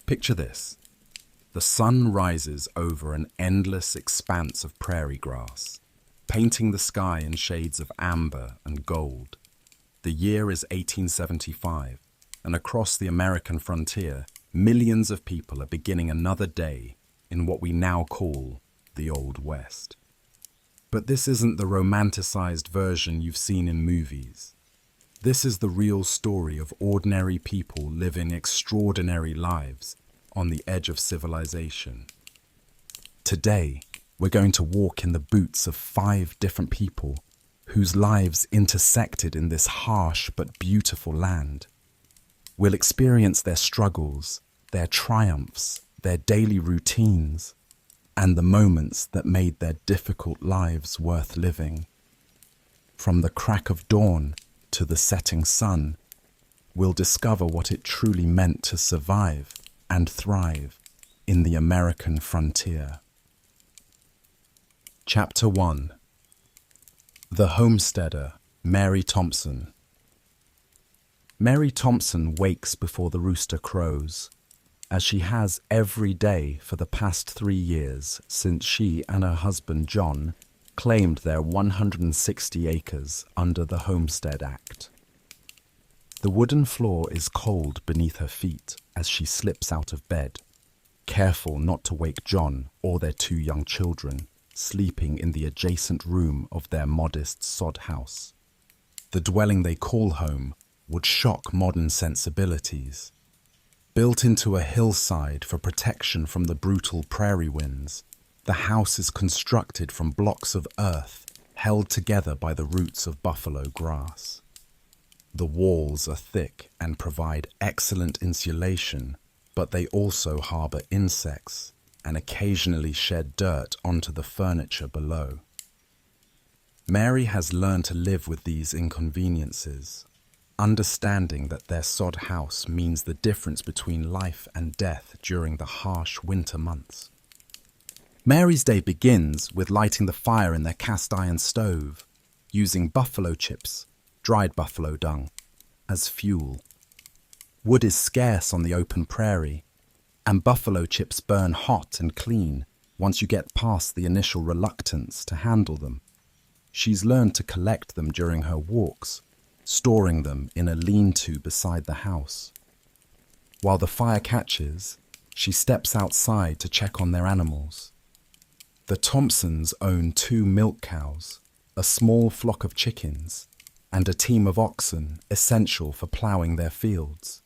Picture this. The sun rises over an endless expanse of prairie grass, painting the sky in shades of amber and gold. The year is 1875, and across the American frontier, millions of people are beginning another day in what we now call the Old West. But this isn't the romanticized version you've seen in movies. This is the real story of ordinary people living extraordinary lives on the edge of civilization. Today, we're going to walk in the boots of 5 different people whose lives intersected in this harsh but beautiful land. We'll experience their struggles, their triumphs, their daily routines, and the moments that made their difficult lives worth living. From the crack of dawn to the setting sun, we'll discover what it truly meant to survive and thrive in the American frontier. Chapter 1. The Homesteader, Mary Thompson. Mary Thompson wakes before the rooster crows, as she has every day for the past 3 years since she and her husband John claimed their 160 acres under the Homestead Act. The wooden floor is cold beneath her feet as she slips out of bed, careful not to wake John or their 2 young children, sleeping in the adjacent room of their modest sod house. The dwelling they call home would shock modern sensibilities. Built into a hillside for protection from the brutal prairie winds, the house is constructed from blocks of earth held together by the roots of buffalo grass. The walls are thick and provide excellent insulation, but they also harbor insects and occasionally shed dirt onto the furniture below. Mary has learned to live with these inconveniences, understanding that their sod house means the difference between life and death during the harsh winter months. Mary's day begins with lighting the fire in their cast iron stove, using buffalo chips, dried buffalo dung, as fuel. Wood is scarce on the open prairie, and buffalo chips burn hot and clean once you get past the initial reluctance to handle them. She's learned to collect them during her walks, storing them in a lean-to beside the house. While the fire catches, she steps outside to check on their animals. The Thompsons own 2 milk cows, a small flock of chickens, and a team of oxen essential for ploughing their fields.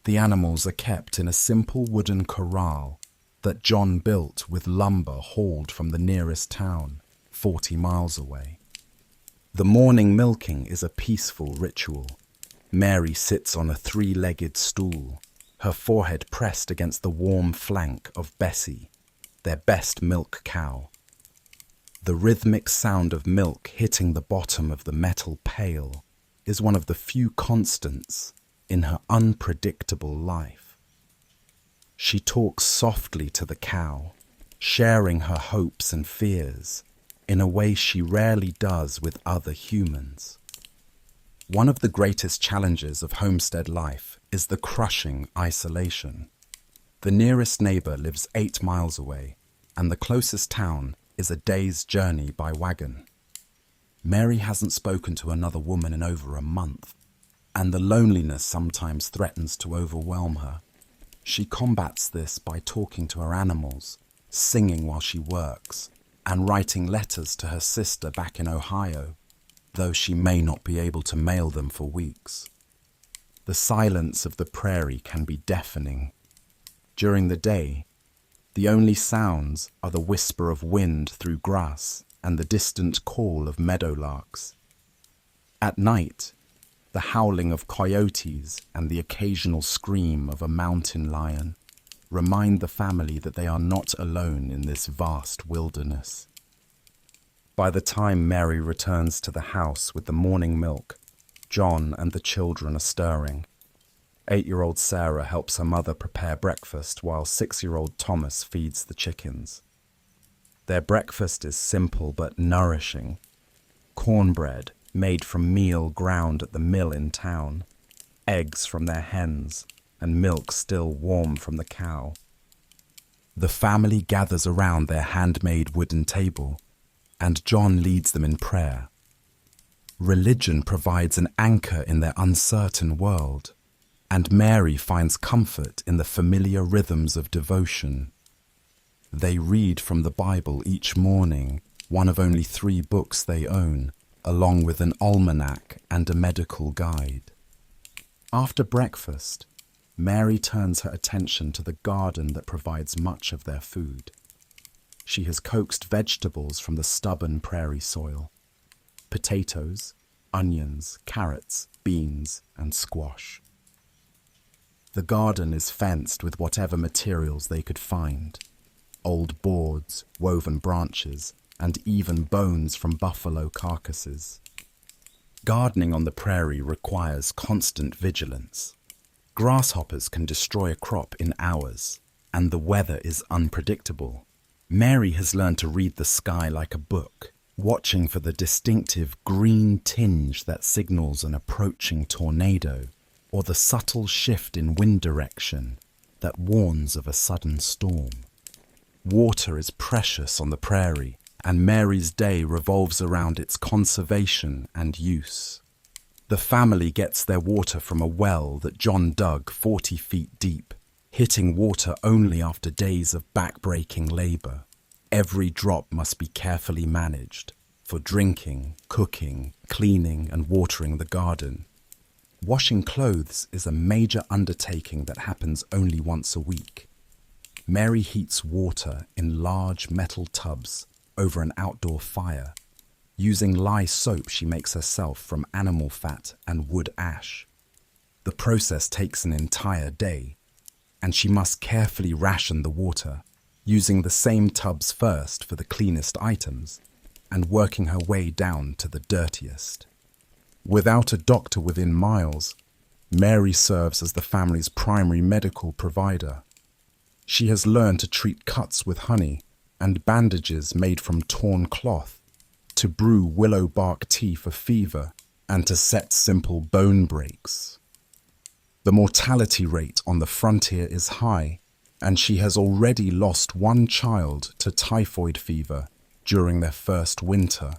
The animals are kept in a simple wooden corral that John built with lumber hauled from the nearest town, 40 miles away. The morning milking is a peaceful ritual. Mary sits on a 3-legged stool, her forehead pressed against the warm flank of Bessie, their best milk cow. The rhythmic sound of milk hitting the bottom of the metal pail is one of the few constants in her unpredictable life. She talks softly to the cow, sharing her hopes and fears in a way she rarely does with other humans. One of the greatest challenges of homestead life is the crushing isolation. The nearest neighbor lives 8 miles away, and the closest town is a day's journey by wagon. Mary hasn't spoken to another woman in over a month, and the loneliness sometimes threatens to overwhelm her. She combats this by talking to her animals, singing while she works, and writing letters to her sister back in Ohio, though she may not be able to mail them for weeks. The silence of the prairie can be deafening. During the day, the only sounds are the whisper of wind through grass and the distant call of meadowlarks. At night, the howling of coyotes and the occasional scream of a mountain lion remind the family that they are not alone in this vast wilderness. By the time Mary returns to the house with the morning milk, John and the children are stirring. 8-year-old Sarah helps her mother prepare breakfast while 6-year-old Thomas feeds the chickens. Their breakfast is simple but nourishing. Cornbread made from meal ground at the mill in town, eggs from their hens, and milk still warm from the cow. The family gathers around their handmade wooden table, and John leads them in prayer. Religion provides an anchor in their uncertain world, and Mary finds comfort in the familiar rhythms of devotion. They read from the Bible each morning, one of only 3 books they own, along with an almanac and a medical guide. After breakfast, Mary turns her attention to the garden that provides much of their food. She has coaxed vegetables from the stubborn prairie soil: potatoes, onions, carrots, beans, and squash. The garden is fenced with whatever materials they could find: old boards, woven branches, and even bones from buffalo carcasses. Gardening on the prairie requires constant vigilance. Grasshoppers can destroy a crop in hours, and the weather is unpredictable. Mary has learned to read the sky like a book, watching for the distinctive green tinge that signals an approaching tornado, or the subtle shift in wind direction that warns of a sudden storm. Water is precious on the prairie, and Mary's day revolves around its conservation and use. The family gets their water from a well that John dug 40 feet deep, hitting water only after days of back-breaking labor. Every drop must be carefully managed for drinking, cooking, cleaning, and watering the garden. Washing clothes is a major undertaking that happens only once a week. Mary heats water in large metal tubs over an outdoor fire. Using lye soap she makes herself from animal fat and wood ash. The process takes an entire day, and she must carefully ration the water, using the same tubs first for the cleanest items, and working her way down to the dirtiest. Without a doctor within miles, Mary serves as the family's primary medical provider. She has learned to treat cuts with honey and bandages made from torn cloth, to brew willow bark tea for fever, and to set simple bone breaks. The mortality rate on the frontier is high, and she has already lost 1 child to typhoid fever during their first winter.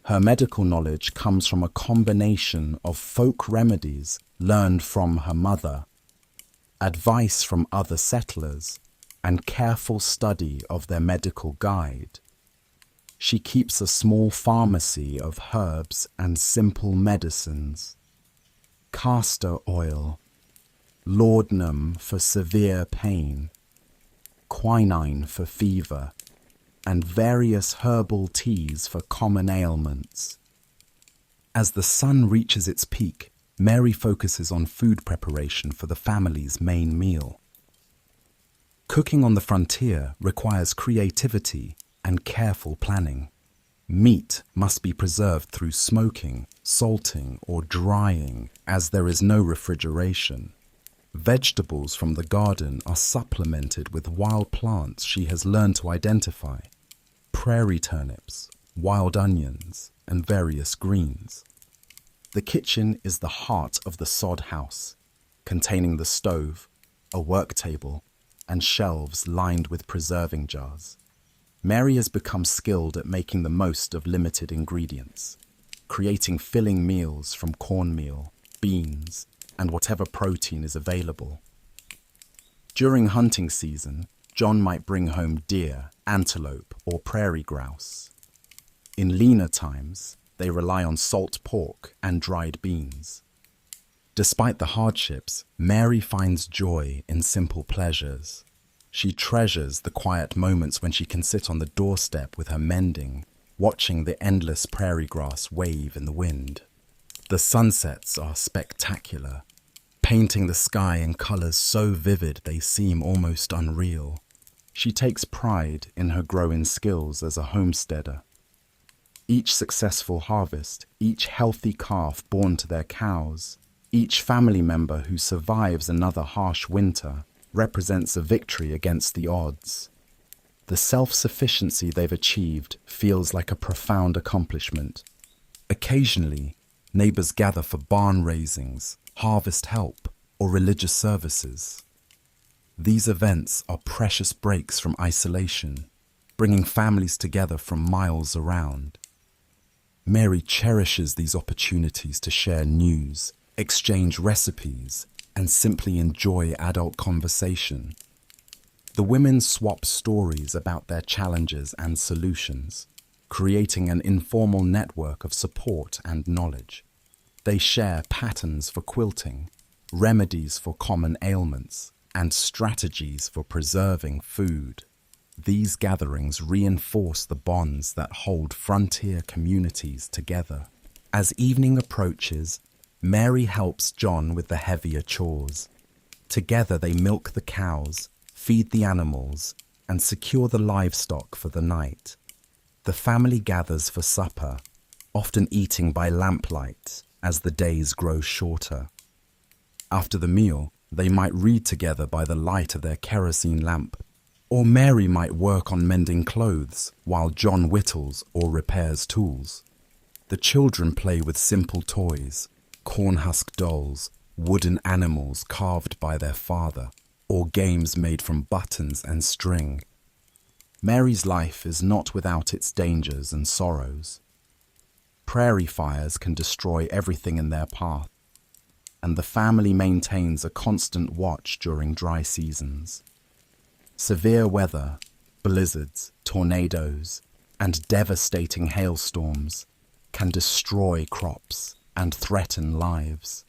Her medical knowledge comes from a combination of folk remedies learned from her mother, advice from other settlers, and careful study of their medical guide. She keeps a small pharmacy of herbs and simple medicines: castor oil, laudanum for severe pain, quinine for fever, and various herbal teas for common ailments. As the sun reaches its peak, Mary focuses on food preparation for the family's main meal. Cooking on the frontier requires creativity and careful planning. Meat must be preserved through smoking, salting, or drying, as there is no refrigeration. Vegetables from the garden are supplemented with wild plants she has learned to identify: prairie turnips, wild onions, and various greens. The kitchen is the heart of the sod house, containing the stove, a work table, and shelves lined with preserving jars. Mary has become skilled at making the most of limited ingredients, creating filling meals from cornmeal, beans, and whatever protein is available. During hunting season, John might bring home deer, antelope, or prairie grouse. In leaner times, they rely on salt pork and dried beans. Despite the hardships, Mary finds joy in simple pleasures. She treasures the quiet moments when she can sit on the doorstep with her mending, watching the endless prairie grass wave in the wind. The sunsets are spectacular, painting the sky in colors so vivid they seem almost unreal. She takes pride in her growing skills as a homesteader. Each successful harvest, each healthy calf born to their cows, each family member who survives another harsh winter represents a victory against the odds. The self-sufficiency they've achieved feels like a profound accomplishment. Occasionally, neighbors gather for barn raisings, harvest help, or religious services. These events are precious breaks from isolation, bringing families together from miles around. Mary cherishes these opportunities to share news, exchange recipes, and simply enjoy adult conversation. The women swap stories about their challenges and solutions, creating an informal network of support and knowledge. They share patterns for quilting, remedies for common ailments, and strategies for preserving food. These gatherings reinforce the bonds that hold frontier communities together. As evening approaches, Mary helps John with the heavier chores. Together they milk the cows, feed the animals, and secure the livestock for the night. The family gathers for supper, often eating by lamplight as the days grow shorter. After the meal, they might read together by the light of their kerosene lamp, or Mary might work on mending clothes while John whittles or repairs tools. The children play with simple toys, cornhusk dolls, wooden animals carved by their father, or games made from buttons and string. Mary's life is not without its dangers and sorrows. Prairie fires can destroy everything in their path, and the family maintains a constant watch during dry seasons. Severe weather, blizzards, tornadoes, and devastating hailstorms can destroy crops and threaten lives.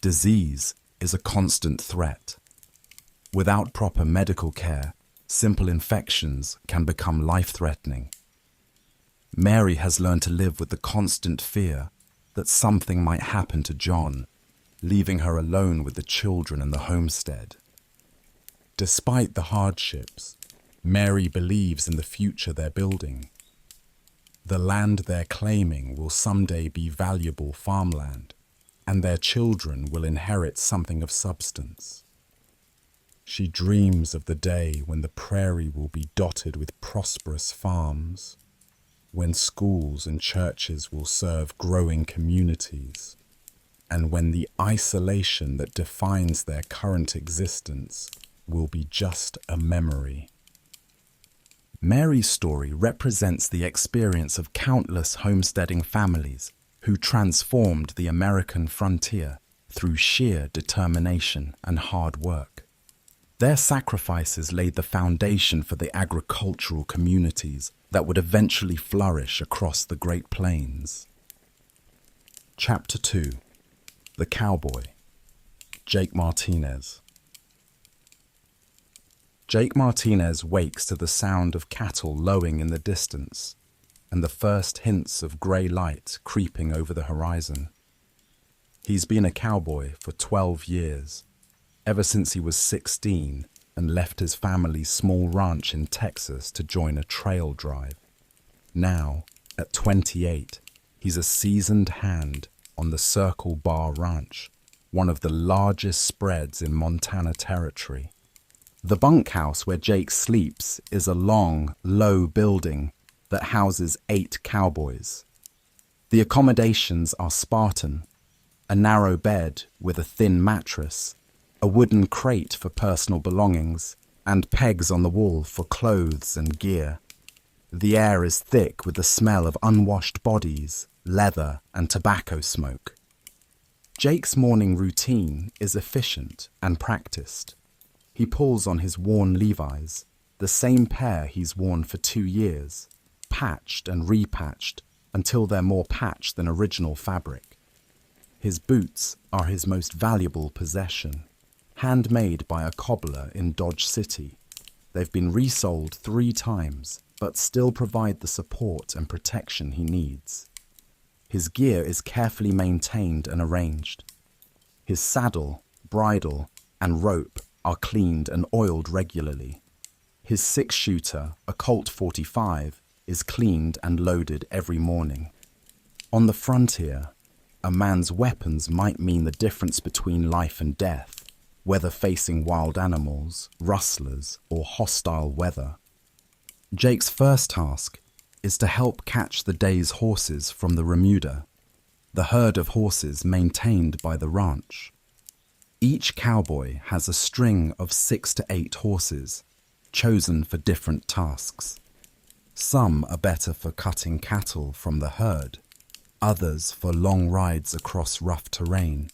Disease is a constant threat. Without proper medical care, simple infections can become life-threatening. Mary has learned to live with the constant fear that something might happen to John, leaving her alone with the children and the homestead. Despite the hardships, Mary believes in the future they're building. The land they're claiming will someday be valuable farmland, and their children will inherit something of substance. She dreams of the day when the prairie will be dotted with prosperous farms, when schools and churches will serve growing communities, and when the isolation that defines their current existence will be just a memory. Mary's story represents the experience of countless homesteading families who transformed the American frontier through sheer determination and hard work. Their sacrifices laid the foundation for the agricultural communities that would eventually flourish across the Great Plains. Chapter 2. The Cowboy. Jake Martinez. Jake Martinez wakes to the sound of cattle lowing in the distance and the first hints of grey light creeping over the horizon. He's been a cowboy for 12 years, ever since he was 16 and left his family's small ranch in Texas to join a trail drive. Now, at 28, he's a seasoned hand on the Circle Bar Ranch, one of the largest spreads in Montana Territory. The bunkhouse where Jake sleeps is a long, low building that houses 8 cowboys. The accommodations are Spartan: a narrow bed with a thin mattress, a wooden crate for personal belongings, and pegs on the wall for clothes and gear. The air is thick with the smell of unwashed bodies, leather, and tobacco smoke. Jake's morning routine is efficient and practiced. He pulls on his worn Levi's, the same pair he's worn for 2 years, patched and repatched until they're more patched than original fabric. His boots are his most valuable possession, handmade by a cobbler in Dodge City. They've been resold 3 times, but still provide the support and protection he needs. His gear is carefully maintained and arranged. His saddle, bridle, and rope are cleaned and oiled regularly. His 6-shooter, a Colt 45, is cleaned and loaded every morning. On the frontier, a man's weapons might mean the difference between life and death, whether facing wild animals, rustlers, or hostile weather. Jake's first task is to help catch the day's horses from the remuda, the herd of horses maintained by the ranch. Each cowboy has a string of 6 to 8 horses, chosen for different tasks. Some are better for cutting cattle from the herd, others for long rides across rough terrain,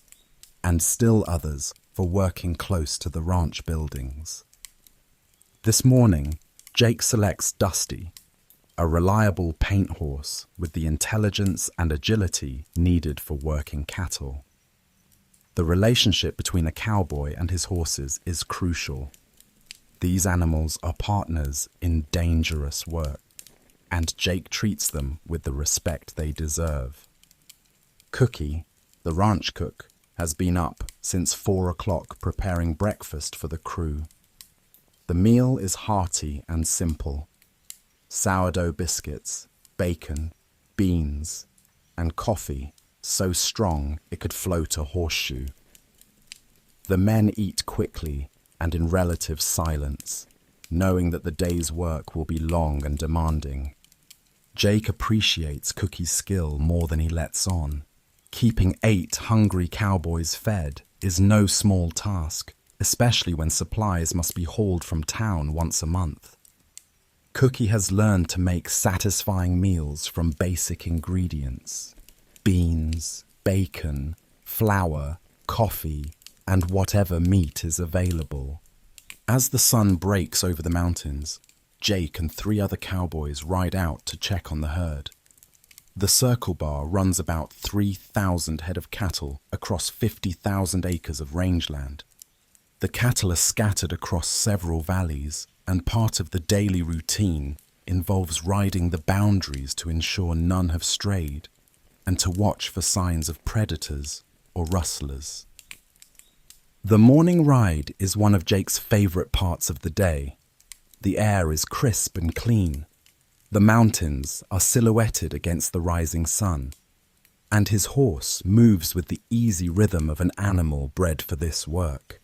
and still others for working close to the ranch buildings. This morning, Jake selects Dusty, a reliable paint horse with the intelligence and agility needed for working cattle. The relationship between a cowboy and his horses is crucial. These animals are partners in dangerous work, and Jake treats them with the respect they deserve. Cookie, the ranch cook, has been up since 4 o'clock preparing breakfast for the crew. The meal is hearty and simple. Sourdough biscuits, bacon, beans, and coffee so strong it could float a horseshoe. The men eat quickly and in relative silence, knowing that the day's work will be long and demanding. Jake appreciates Cookie's skill more than he lets on. Keeping 8 hungry cowboys fed is no small task, especially when supplies must be hauled from town once a month. Cookie has learned to make satisfying meals from basic ingredients: beans, bacon, flour, coffee, and whatever meat is available. As the sun breaks over the mountains, Jake and 3 other cowboys ride out to check on the herd. The Circle Bar runs about 3,000 head of cattle across 50,000 acres of rangeland. The cattle are scattered across several valleys, and part of the daily routine involves riding the boundaries to ensure none have strayed and to watch for signs of predators or rustlers. The morning ride is one of Jake's favorite parts of the day. The air is crisp and clean. The mountains are silhouetted against the rising sun, and his horse moves with the easy rhythm of an animal bred for this work.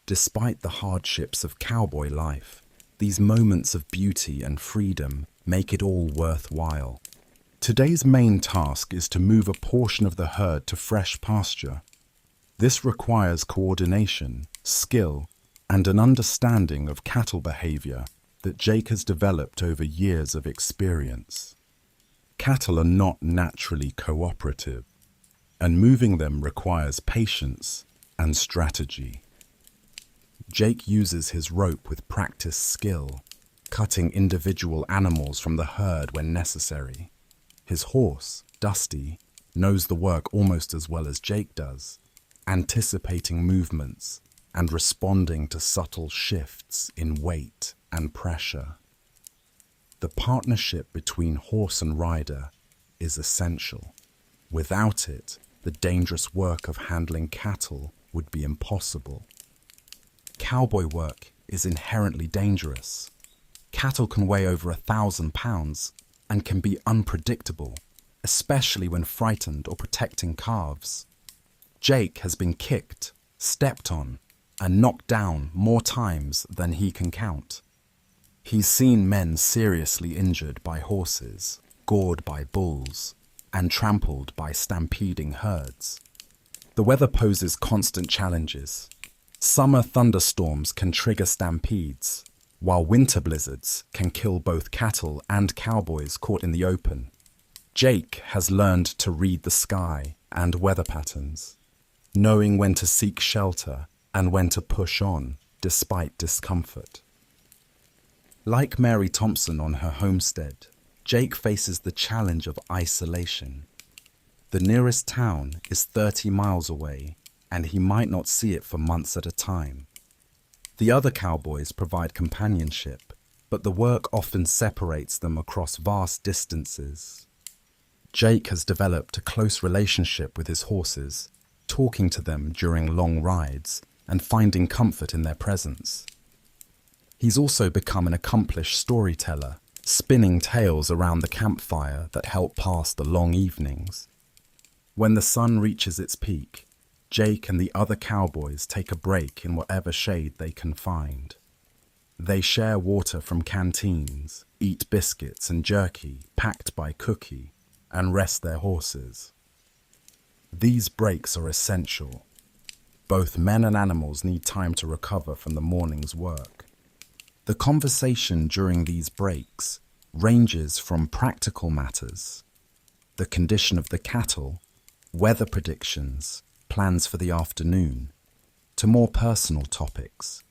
Despite the hardships of cowboy life, these moments of beauty and freedom make it all worthwhile. Today's main task is to move a portion of the herd to fresh pasture. This requires coordination, skill, and an understanding of cattle behavior that Jake has developed over years of experience. Cattle are not naturally cooperative, and moving them requires patience and strategy. Jake uses his rope with practiced skill, cutting individual animals from the herd when necessary. His horse, Dusty, knows the work almost as well as Jake does, anticipating movements and responding to subtle shifts in weight and pressure. The partnership between horse and rider is essential. Without it, the dangerous work of handling cattle would be impossible. Cowboy work is inherently dangerous. Cattle can weigh over 1,000 pounds and can be unpredictable, especially when frightened or protecting calves. Jake has been kicked, stepped on, and knocked down more times than he can count. He's seen men seriously injured by horses, gored by bulls, and trampled by stampeding herds. The weather poses constant challenges. Summer thunderstorms can trigger stampedes, while winter blizzards can kill both cattle and cowboys caught in the open. Jake has learned to read the sky and weather patterns, knowing when to seek shelter and when to push on despite discomfort. Like Mary Thompson on her homestead, Jake faces the challenge of isolation. The nearest town is 30 miles away, and he might not see it for months at a time. The other cowboys provide companionship, but the work often separates them across vast distances. Jake has developed a close relationship with his horses, talking to them during long rides and finding comfort in their presence. He's also become an accomplished storyteller, spinning tales around the campfire that help pass the long evenings. When the sun reaches its peak, Jake and the other cowboys take a break in whatever shade they can find. They share water from canteens, eat biscuits and jerky packed by Cookie, and rest their horses. These breaks are essential. both men and animals need time to recover from the morning's work. The conversation during these breaks ranges from practical matters, the condition of the cattle, weather predictions, plans for the afternoon, to more personal topics.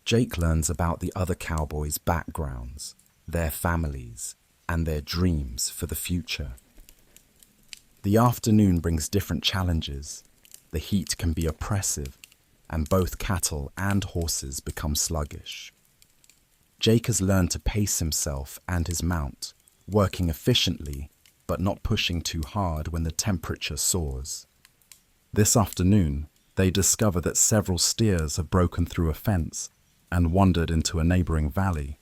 Jake learns about the other cowboys' backgrounds, their families, and their dreams for the future. The afternoon brings different challenges. The heat can be oppressive, and both cattle and horses become sluggish. Jake has learned to pace himself and his mount, working efficiently but not pushing too hard when the temperature soars. This afternoon, they discover that several steers have broken through a fence and wandered into a neighboring valley.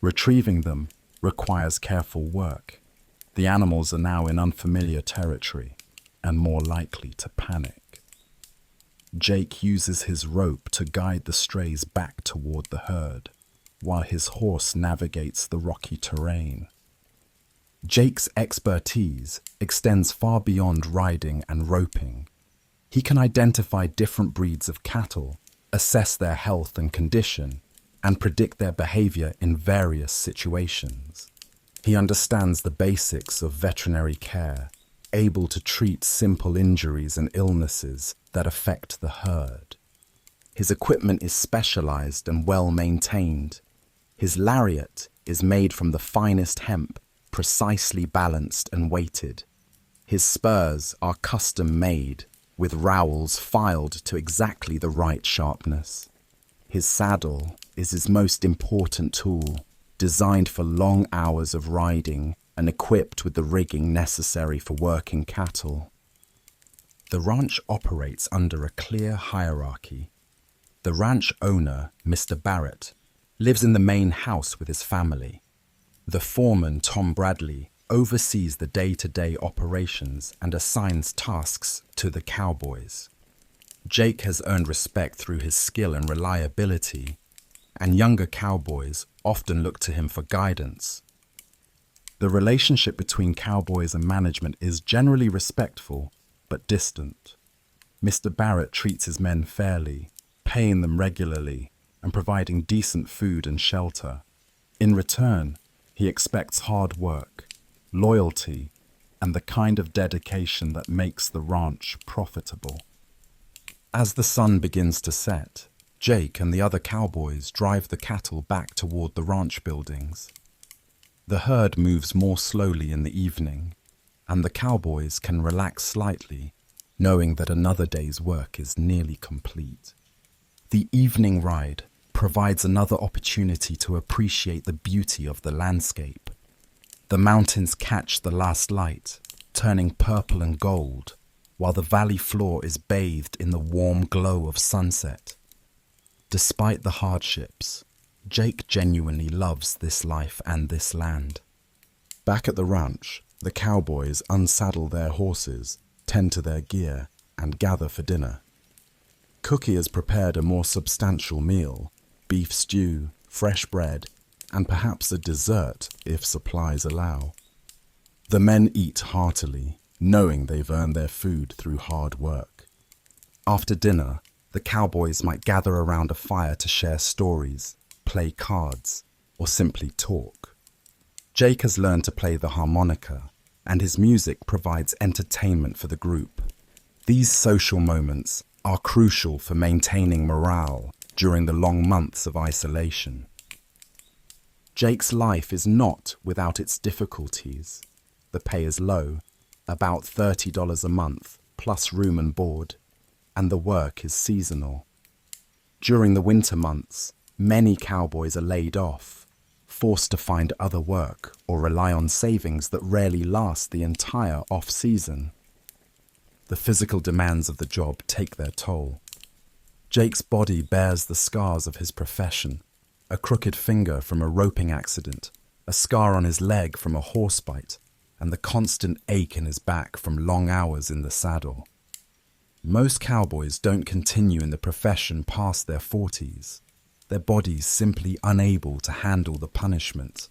Retrieving them requires careful work. The animals are now in unfamiliar territory and more likely to panic. Jake uses his rope to guide the strays back toward the herd, while his horse navigates the rocky terrain. Jake's expertise extends far beyond riding and roping. He can identify different breeds of cattle, assess their health and condition, and predict their behavior in various situations. He understands the basics of veterinary care, able to treat simple injuries and illnesses that affect the herd. His equipment is specialized and well maintained. His lariat is made from the finest hemp, precisely balanced and weighted. His spurs are custom made, with rowels filed to exactly the right sharpness. His saddle is his most important tool, designed for long hours of riding and equipped with the rigging necessary for working cattle. The ranch operates under a clear hierarchy. The ranch owner, Mr. Barrett, lives in the main house with his family. The foreman, Tom Bradley, oversees the day-to-day operations and assigns tasks to the cowboys. Jake has earned respect through his skill and reliability, and younger cowboys often look to him for guidance. The relationship between cowboys and management is generally respectful but distant. Mr. Barrett treats his men fairly, paying them regularly and providing decent food and shelter. In return, he expects hard work, loyalty, and the kind of dedication that makes the ranch profitable. As the sun begins to set, Jake and the other cowboys drive the cattle back toward the ranch buildings. The herd moves more slowly in the evening, and the cowboys can relax slightly, knowing that another day's work is nearly complete. The evening ride provides another opportunity to appreciate the beauty of the landscape. The mountains catch the last light, turning purple and gold, while the valley floor is bathed in the warm glow of sunset. Despite the hardships, Jake genuinely loves this life and this land. Back at the ranch, the cowboys unsaddle their horses, tend to their gear, and gather for dinner. Cookie has prepared a more substantial meal, beef stew, fresh bread, and perhaps a dessert if supplies allow. The men eat heartily, knowing they've earned their food through hard work. After dinner, the cowboys might gather around a fire to share stories, play cards, or simply talk. Jake has learned to play the harmonica, and his music provides entertainment for the group. These social moments are crucial for maintaining morale during the long months of isolation. Jake's life is not without its difficulties. The pay is low, about $30 a month, plus room and board, and the work is seasonal. During the winter months, many cowboys are laid off, forced to find other work or rely on savings that rarely last the entire off-season. The physical demands of the job take their toll. Jake's body bears the scars of his profession, a crooked finger from a roping accident, a scar on his leg from a horse bite, and the constant ache in his back from long hours in the saddle. Most cowboys don't continue in the profession past their 40s, their bodies simply unable to handle the punishment.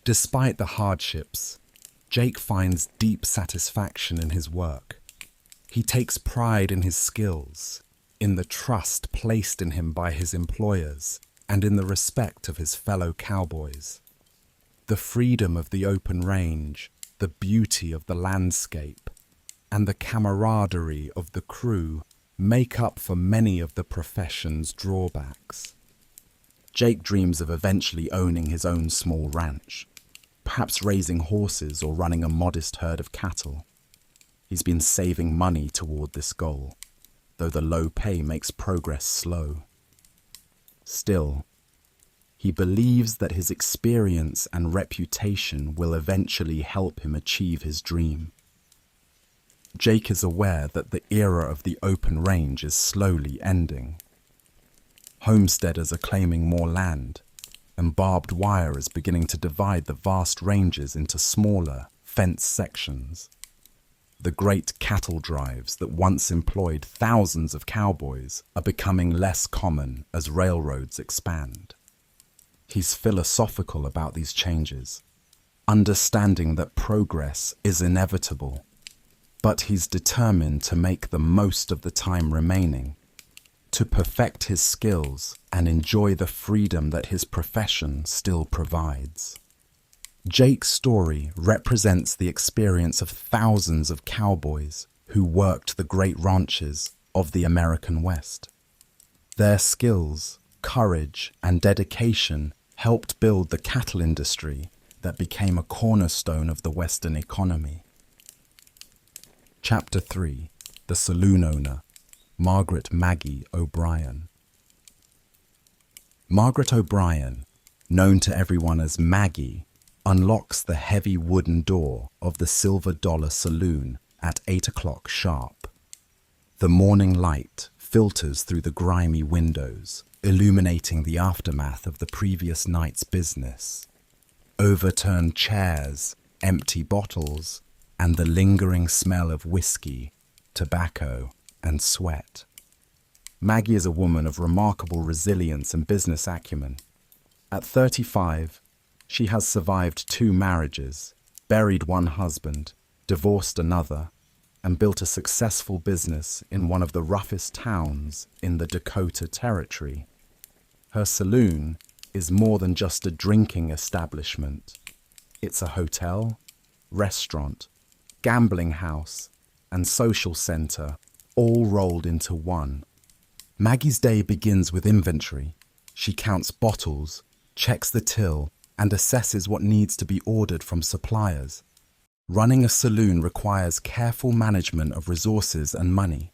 Despite the hardships, Jake finds deep satisfaction in his work. He takes pride in his skills, in the trust placed in him by his employers, and in the respect of his fellow cowboys. The freedom of the open range, the beauty of the landscape, and the camaraderie of the crew make up for many of the profession's drawbacks. Jake dreams of eventually owning his own small ranch, perhaps raising horses or running a modest herd of cattle. He's been saving money toward this goal, though the low pay makes progress slow. Still, he believes that his experience and reputation will eventually help him achieve his dream. Jake is aware that the era of the open range is slowly ending. Homesteaders are claiming more land, and barbed wire is beginning to divide the vast ranges into smaller, fenced sections. The great cattle drives that once employed thousands of cowboys are becoming less common as railroads expand. He's philosophical about these changes, understanding that progress is inevitable, but he's determined to make the most of the time remaining, to perfect his skills and enjoy the freedom that his profession still provides. Jake's story represents the experience of thousands of cowboys who worked the great ranches of the American West. Their skills, courage, and dedication helped build the cattle industry that became a cornerstone of the Western economy. Chapter 3. The Saloon Owner, Margaret Maggie O'Brien. Margaret O'Brien, known to everyone as Maggie, unlocks the heavy wooden door of the Silver Dollar Saloon at 8 o'clock sharp. The morning light filters through the grimy windows, illuminating the aftermath of the previous night's business. Overturned chairs, empty bottles, and the lingering smell of whiskey, tobacco, and sweat. Maggie is a woman of remarkable resilience and business acumen. At 35, she has survived 2 marriages, buried one husband, divorced another, and built a successful business in one of the roughest towns in the Dakota Territory. Her saloon is more than just a drinking establishment. It's a hotel, restaurant, gambling house, and social center, all rolled into one. Maggie's day begins with inventory. She counts bottles, checks the till, and assesses what needs to be ordered from suppliers. Running a saloon requires careful management of resources and money.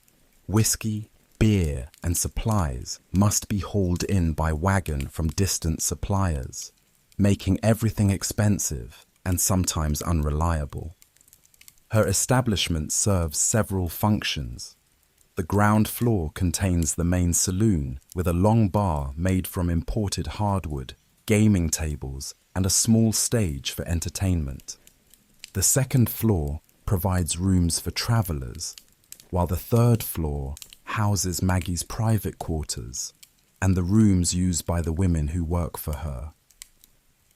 Whiskey, beer, and supplies must be hauled in by wagon from distant suppliers, making everything expensive and sometimes unreliable. Her establishment serves several functions. The ground floor contains the main saloon with a long bar made from imported hardwood, gaming tables, and a small stage for entertainment. The second floor provides rooms for travelers, while the third floor houses Maggie's private quarters and the rooms used by the women who work for her.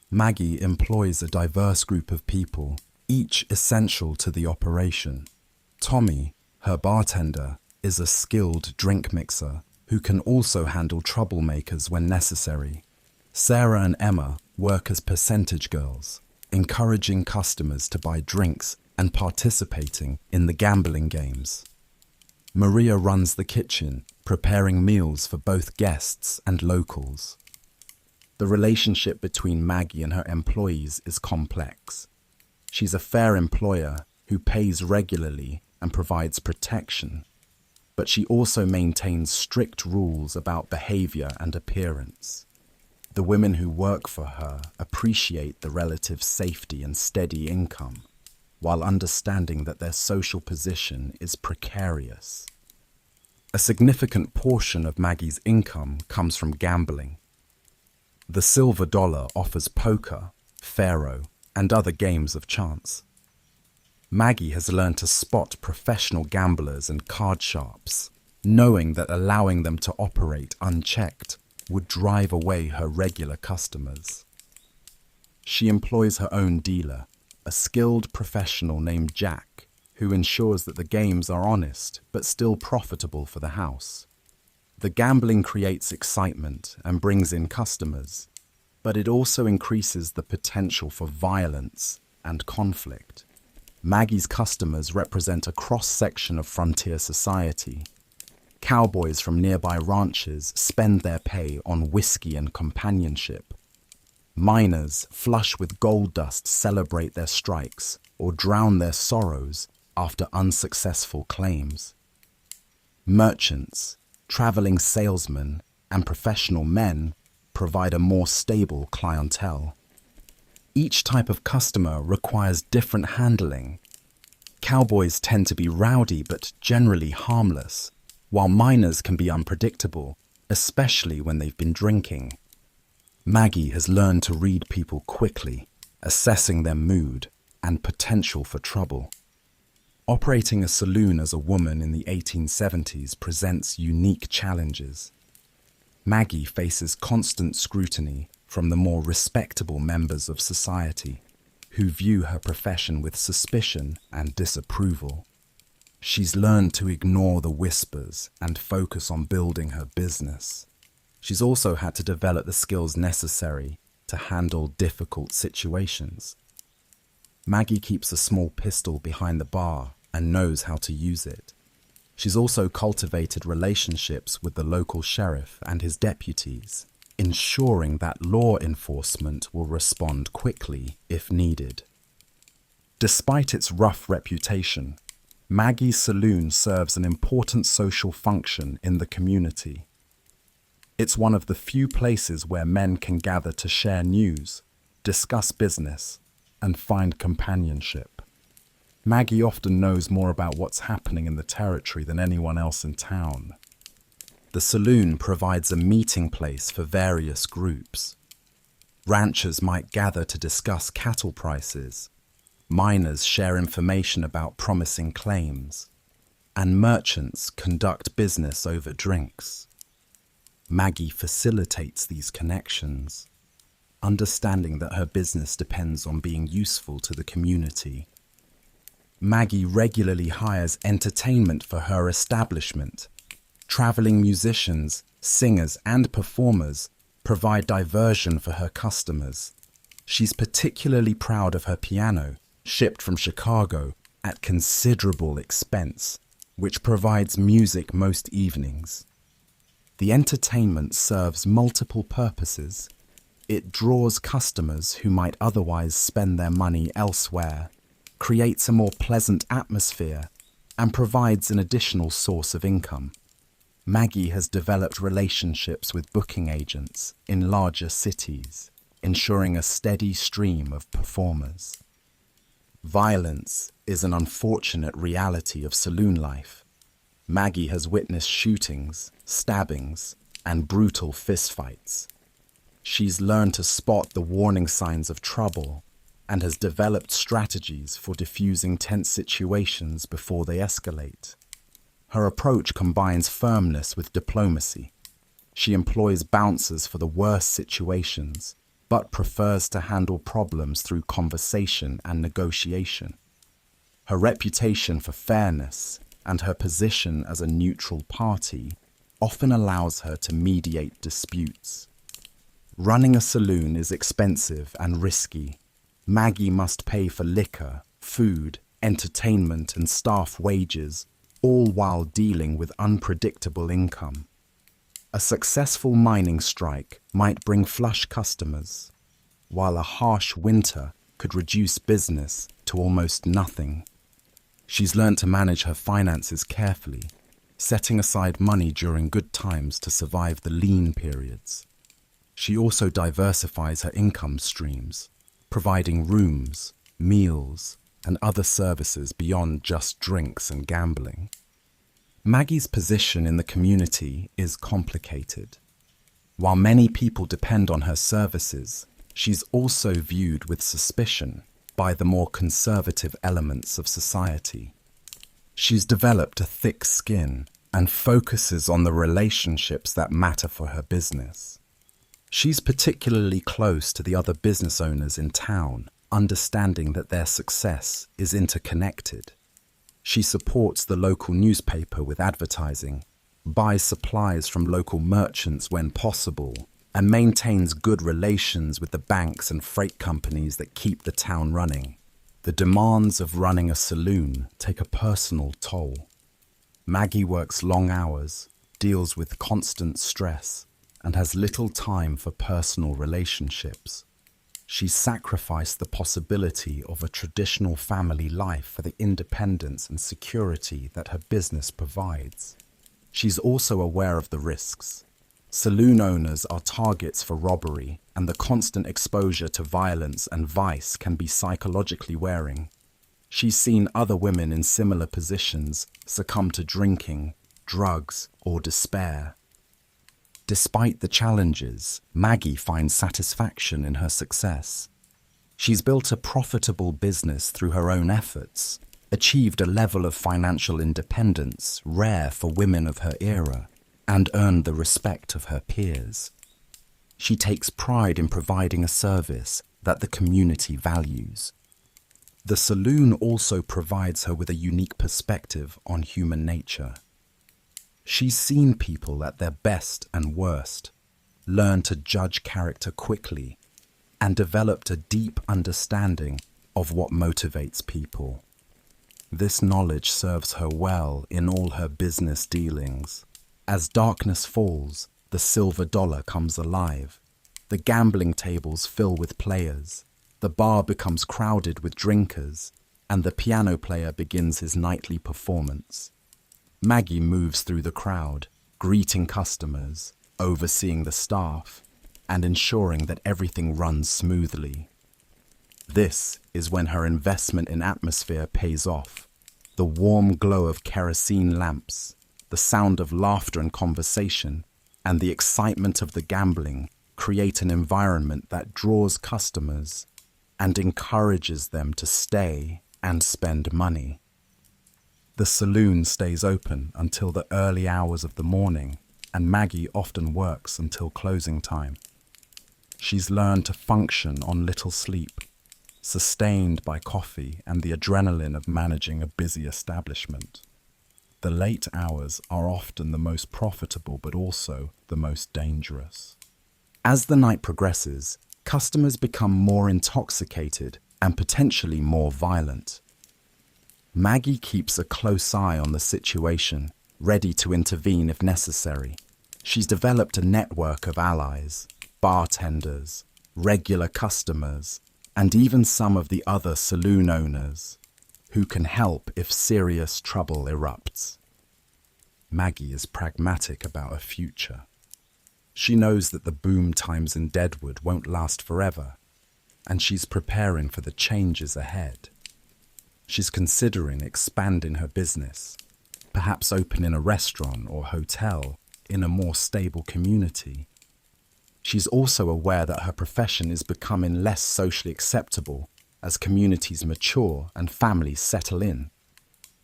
Maggie employs a diverse group of people, each essential to the operation. Tommy, her bartender, is a skilled drink mixer who can also handle troublemakers when necessary. Sarah and Emma work as percentage girls, encouraging customers to buy drinks and participating in the gambling games. Maria runs the kitchen, preparing meals for both guests and locals. The relationship between Maggie and her employees is complex. She's a fair employer who pays regularly and provides protection, but she also maintains strict rules about behavior and appearance. The women who work for her appreciate the relative safety and steady income, while understanding that their social position is precarious. A significant portion of Maggie's income comes from gambling. The Silver Dollar offers poker, faro, and other games of chance. Maggie has learned to spot professional gamblers and card sharps, knowing that allowing them to operate unchecked would drive away her regular customers. She employs her own dealer, a skilled professional named Jack, who ensures that the games are honest but still profitable for the house. The gambling creates excitement and brings in customers, but it also increases the potential for violence and conflict. Maggie's customers represent a cross-section of frontier society. Cowboys from nearby ranches spend their pay on whiskey and companionship. Miners, flush with gold dust, celebrate their strikes or drown their sorrows after unsuccessful claims. Merchants, traveling salesmen, and professional men provide a more stable clientele. Each type of customer requires different handling. Cowboys tend to be rowdy but generally harmless, while miners can be unpredictable, especially when they've been drinking. Maggie has learned to read people quickly, assessing their mood and potential for trouble. Operating a saloon as a woman in the 1870s presents unique challenges. Maggie faces constant scrutiny from the more respectable members of society, who view her profession with suspicion and disapproval. She's learned to ignore the whispers and focus on building her business. She's also had to develop the skills necessary to handle difficult situations. Maggie keeps a small pistol behind the bar and knows how to use it. She's also cultivated relationships with the local sheriff and his deputies, ensuring that law enforcement will respond quickly if needed. Despite its rough reputation, Maggie's saloon serves an important social function in the community. It's one of the few places where men can gather to share news, discuss business, and find companionship. Maggie often knows more about what's happening in the territory than anyone else in town. The saloon provides a meeting place for various groups. Ranchers might gather to discuss cattle prices, miners share information about promising claims, and merchants conduct business over drinks. Maggie facilitates these connections, understanding that her business depends on being useful to the community. Maggie regularly hires entertainment for her establishment. Traveling musicians, singers, and performers provide diversion for her customers. She's particularly proud of her piano, shipped from Chicago at considerable expense, which provides music most evenings. The entertainment serves multiple purposes. It draws customers who might otherwise spend their money elsewhere, creates a more pleasant atmosphere, and provides an additional source of income. Maggie has developed relationships with booking agents in larger cities, ensuring a steady stream of performers. Violence is an unfortunate reality of saloon life. Maggie has witnessed shootings, stabbings, and brutal fistfights. She's learned to spot the warning signs of trouble and has developed strategies for diffusing tense situations before they escalate. Her approach combines firmness with diplomacy. She employs bouncers for the worst situations, but prefers to handle problems through conversation and negotiation. Her reputation for fairness and her position as a neutral party often allows her to mediate disputes. Running a saloon is expensive and risky. Maggie must pay for liquor, food, entertainment, and staff wages, all while dealing with unpredictable income. A successful mining strike might bring flush customers, while a harsh winter could reduce business to almost nothing. She's learned to manage her finances carefully, setting aside money during good times to survive the lean periods. She also diversifies her income streams, providing rooms, meals, and other services beyond just drinks and gambling. Maggie's position in the community is complicated. While many people depend on her services, she's also viewed with suspicion by the more conservative elements of society. She's developed a thick skin and focuses on the relationships that matter for her business. She's particularly close to the other business owners in town, understanding that their success is interconnected. She supports the local newspaper with advertising, buys supplies from local merchants when possible, and maintains good relations with the banks and freight companies that keep the town running. The demands of running a saloon take a personal toll. Maggie works long hours, deals with constant stress, and has little time for personal relationships. She's sacrificed the possibility of a traditional family life for the independence and security that her business provides. She's also aware of the risks. Saloon owners are targets for robbery, and the constant exposure to violence and vice can be psychologically wearing. She's seen other women in similar positions succumb to drinking, drugs, or despair. Despite the challenges, Maggie finds satisfaction in her success. She's built a profitable business through her own efforts, achieved a level of financial independence rare for women of her era, and earned the respect of her peers. She takes pride in providing a service that the community values. The saloon also provides her with a unique perspective on human nature. She's seen people at their best and worst, learned to judge character quickly, and developed a deep understanding of what motivates people. This knowledge serves her well in all her business dealings. As darkness falls, the silver dollar comes alive. The gambling tables fill with players. The bar becomes crowded with drinkers, and the piano player begins his nightly performance. Maggie moves through the crowd, greeting customers, overseeing the staff, and ensuring that everything runs smoothly. This is when her investment in atmosphere pays off. The warm glow of kerosene lamps, the sound of laughter and conversation, and the excitement of the gambling create an environment that draws customers and encourages them to stay and spend money. The saloon stays open until the early hours of the morning, and Maggie often works until closing time. She's learned to function on little sleep, sustained by coffee and the adrenaline of managing a busy establishment. The late hours are often the most profitable but also the most dangerous. As the night progresses, customers become more intoxicated and potentially more violent. Maggie keeps a close eye on the situation, ready to intervene if necessary. She's developed a network of allies, bartenders, regular customers, and even some of the other saloon owners who can help if serious trouble erupts. Maggie is pragmatic about her future. She knows that the boom times in Deadwood won't last forever, and she's preparing for the changes ahead. She's considering expanding her business, perhaps opening a restaurant or hotel in a more stable community. She's also aware that her profession is becoming less socially acceptable as communities mature and families settle in.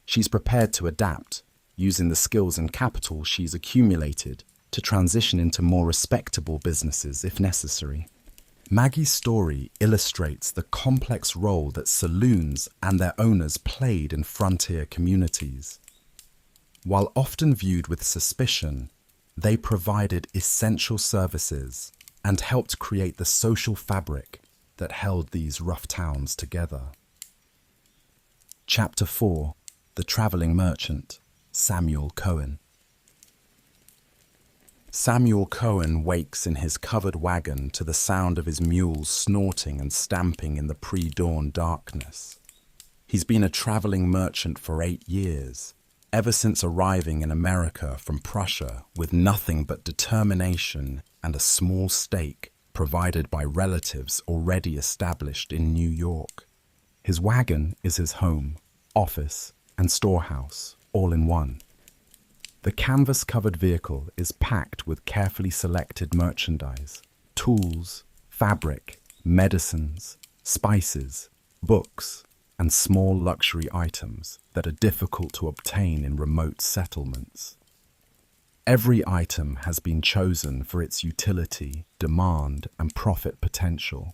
She's prepared to adapt, using the skills and capital she's accumulated to transition into more respectable businesses if necessary. Maggie's story illustrates the complex role that saloons and their owners played in frontier communities. While often viewed with suspicion, they provided essential services and helped create the social fabric that held these rough towns together. Chapter 4: The Traveling Merchant, Samuel Cohen. Samuel Cohen wakes in his covered wagon to the sound of his mules snorting and stamping in the pre-dawn darkness. He's been a traveling merchant for 8 years, ever since arriving in America from Prussia with nothing but determination and a small stake provided by relatives already established in New York. His wagon is his home, office, and storehouse, all in one. The canvas-covered vehicle is packed with carefully selected merchandise, tools, fabric, medicines, spices, books, and small luxury items that are difficult to obtain in remote settlements. Every item has been chosen for its utility, demand, and profit potential.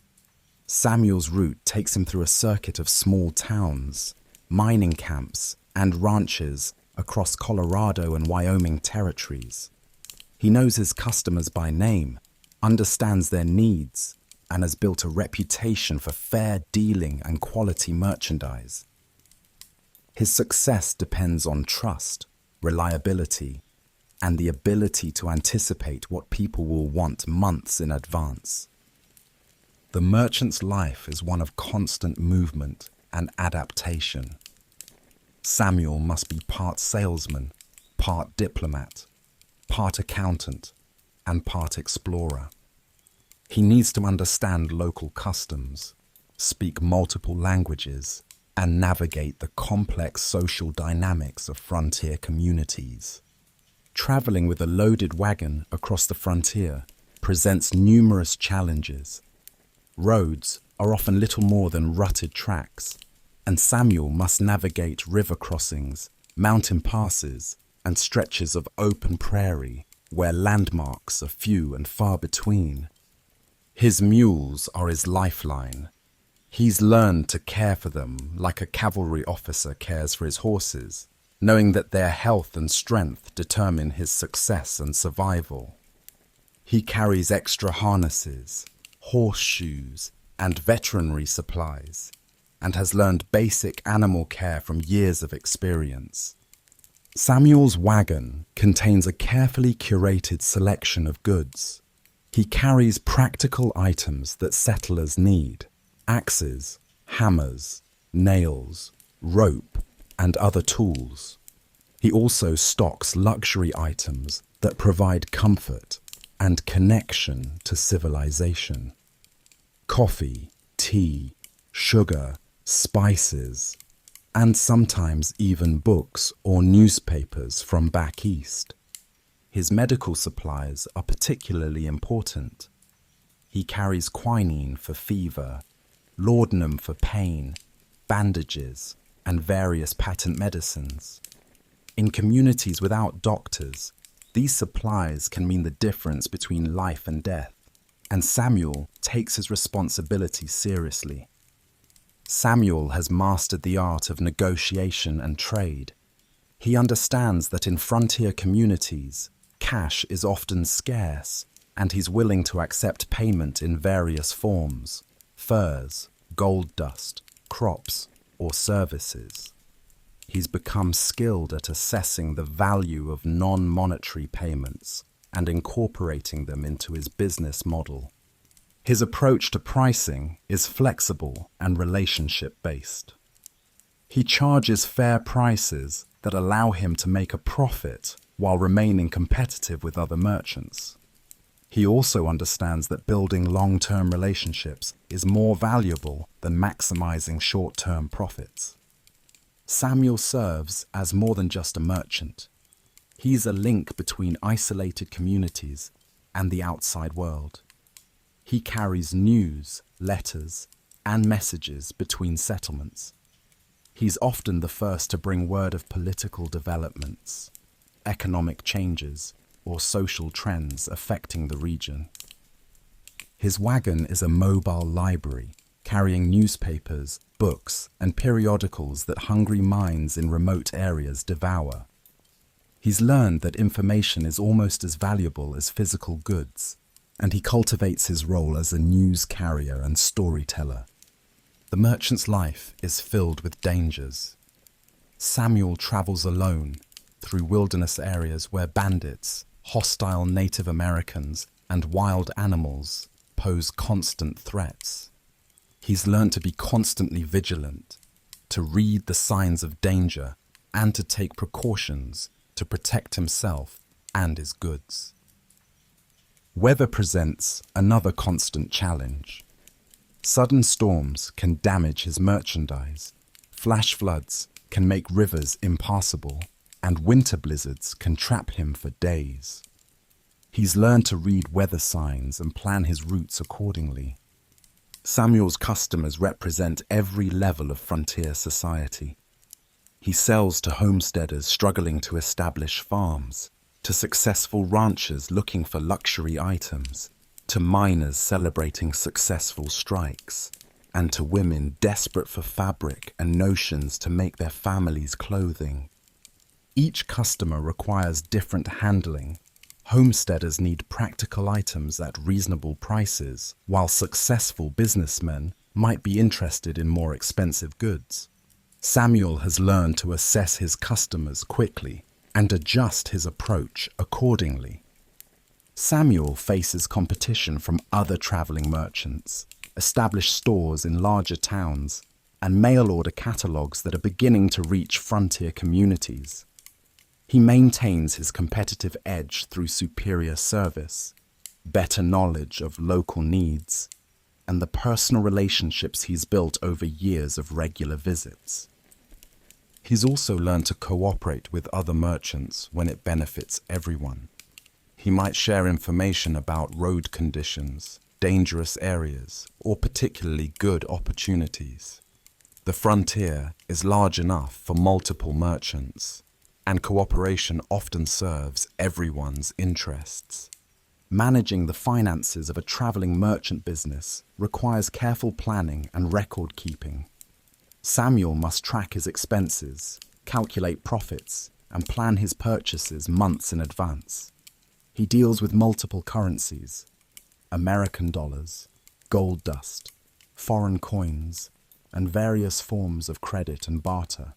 Samuel's route takes him through a circuit of small towns, mining camps, and ranches across Colorado and Wyoming territories. He knows his customers by name, understands their needs, and has built a reputation for fair dealing and quality merchandise. His success depends on trust, reliability, and the ability to anticipate what people will want months in advance. The merchant's life is one of constant movement and adaptation. Samuel must be part salesman, part diplomat, part accountant, and part explorer. He needs to understand local customs, speak multiple languages, and navigate the complex social dynamics of frontier communities. Traveling with a loaded wagon across the frontier presents numerous challenges. Roads are often little more than rutted tracks, and Samuel must navigate river crossings, mountain passes, and stretches of open prairie where landmarks are few and far between. His mules are his lifeline. He's learned to care for them like a cavalry officer cares for his horses, knowing that their health and strength determine his success and survival. He carries extra harnesses, horseshoes, and veterinary supplies, and has learned basic animal care from years of experience. Samuel's wagon contains a carefully curated selection of goods. He carries practical items that settlers need: axes, hammers, nails, rope, and other tools. He also stocks luxury items that provide comfort and connection to civilization. Coffee, tea, sugar, spices, and sometimes even books or newspapers from back east. His medical supplies are particularly important. He carries quinine for fever, laudanum for pain, bandages, and various patent medicines. In communities without doctors, these supplies can mean the difference between life and death, and Samuel takes his responsibility seriously. Samuel has mastered the art of negotiation and trade. He understands that in frontier communities, cash is often scarce, and he's willing to accept payment in various forms: furs, gold dust, crops, or services. He's become skilled at assessing the value of non-monetary payments and incorporating them into his business model. His approach to pricing is flexible and relationship-based. He charges fair prices that allow him to make a profit while remaining competitive with other merchants. He also understands that building long-term relationships is more valuable than maximizing short-term profits. Samuel serves as more than just a merchant. He's a link between isolated communities and the outside world. He carries news, letters, and messages between settlements. He's often the first to bring word of political developments, economic changes, or social trends affecting the region. His wagon is a mobile library, carrying newspapers, books, and periodicals that hungry minds in remote areas devour. He's learned that information is almost as valuable as physical goods, and he cultivates his role as a news carrier and storyteller. The merchant's life is filled with dangers. Samuel travels alone through wilderness areas where bandits, hostile Native Americans, and wild animals pose constant threats. He's learned to be constantly vigilant, to read the signs of danger, and to take precautions to protect himself and his goods. Weather presents another constant challenge. Sudden storms can damage his merchandise, flash floods can make rivers impassable, and winter blizzards can trap him for days. He's learned to read weather signs and plan his routes accordingly. Samuel's customers represent every level of frontier society. He sells to homesteaders struggling to establish farms, to successful ranchers looking for luxury items, to miners celebrating successful strikes, and to women desperate for fabric and notions to make their families' clothing. Each customer requires different handling. Homesteaders need practical items at reasonable prices, while successful businessmen might be interested in more expensive goods. Samuel has learned to assess his customers quickly and adjust his approach accordingly. Samuel faces competition from other traveling merchants, established stores in larger towns, and mail-order catalogs that are beginning to reach frontier communities. He maintains his competitive edge through superior service, better knowledge of local needs, and the personal relationships he's built over years of regular visits. He's also learned to cooperate with other merchants when it benefits everyone. He might share information about road conditions, dangerous areas, or particularly good opportunities. The frontier is large enough for multiple merchants, and cooperation often serves everyone's interests. Managing the finances of a traveling merchant business requires careful planning and record keeping. Samuel must track his expenses, calculate profits, and plan his purchases months in advance. He deals with multiple currencies: American dollars, gold dust, foreign coins, and various forms of credit and barter.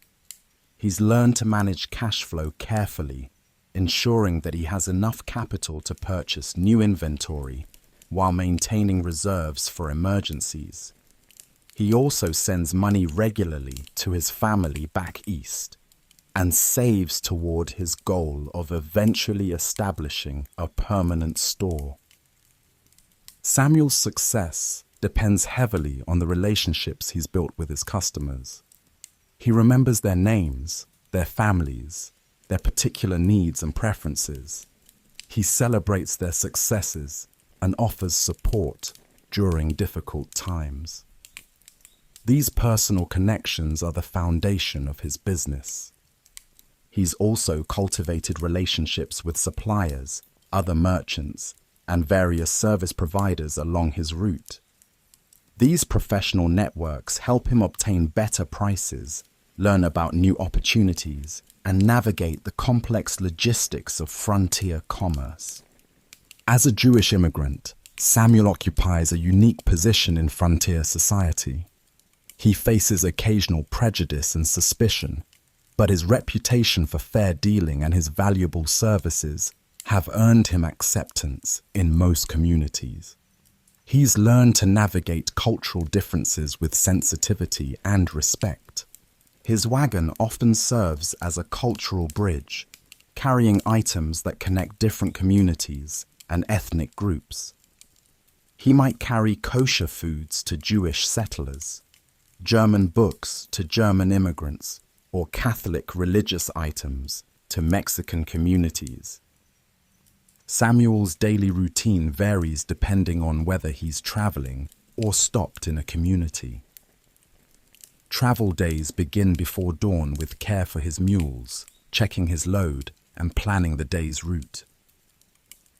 He's learned to manage cash flow carefully, ensuring that he has enough capital to purchase new inventory while maintaining reserves for emergencies. He also sends money regularly to his family back east and saves toward his goal of eventually establishing a permanent store. Samuel's success depends heavily on the relationships he's built with his customers. He remembers their names, their families, their particular needs and preferences. He celebrates their successes and offers support during difficult times. These personal connections are the foundation of his business. He's also cultivated relationships with suppliers, other merchants, and various service providers along his route. These professional networks help him obtain better prices, learn about new opportunities, and navigate the complex logistics of frontier commerce. As a Jewish immigrant, Samuel occupies a unique position in frontier society. He faces occasional prejudice and suspicion, but his reputation for fair dealing and his valuable services have earned him acceptance in most communities. He's learned to navigate cultural differences with sensitivity and respect. His wagon often serves as a cultural bridge, carrying items that connect different communities and ethnic groups. He might carry kosher foods to Jewish settlers, German books to German immigrants, or Catholic religious items to Mexican communities. Samuel's daily routine varies depending on whether he's traveling or stopped in a community. Travel days begin before dawn with care for his mules, checking his load, and planning the day's route.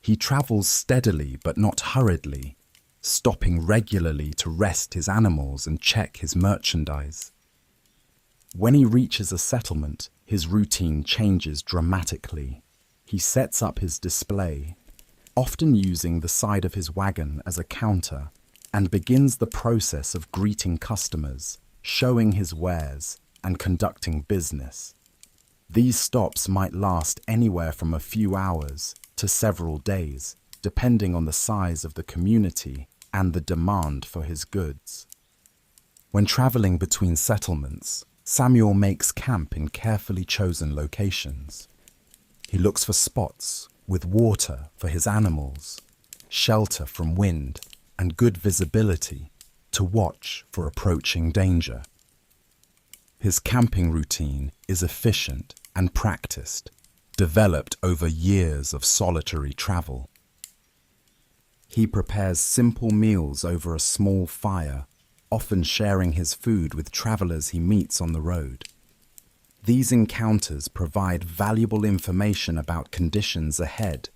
He travels steadily but not hurriedly, stopping regularly to rest his animals and check his merchandise. When he reaches a settlement, his routine changes dramatically. He sets up his display, often using the side of his wagon as a counter, and begins the process of greeting customers, showing his wares, and conducting business. These stops might last anywhere from a few hours to several days, depending on the size of the community and the demand for his goods. When traveling between settlements, Samuel makes camp in carefully chosen locations. He looks for spots with water for his animals, shelter from wind, and good visibility to watch for approaching danger. His camping routine is efficient and practiced, developed over years of solitary travel. He prepares simple meals over a small fire, often sharing his food with travelers he meets on the road. These encounters provide valuable information about conditions ahead,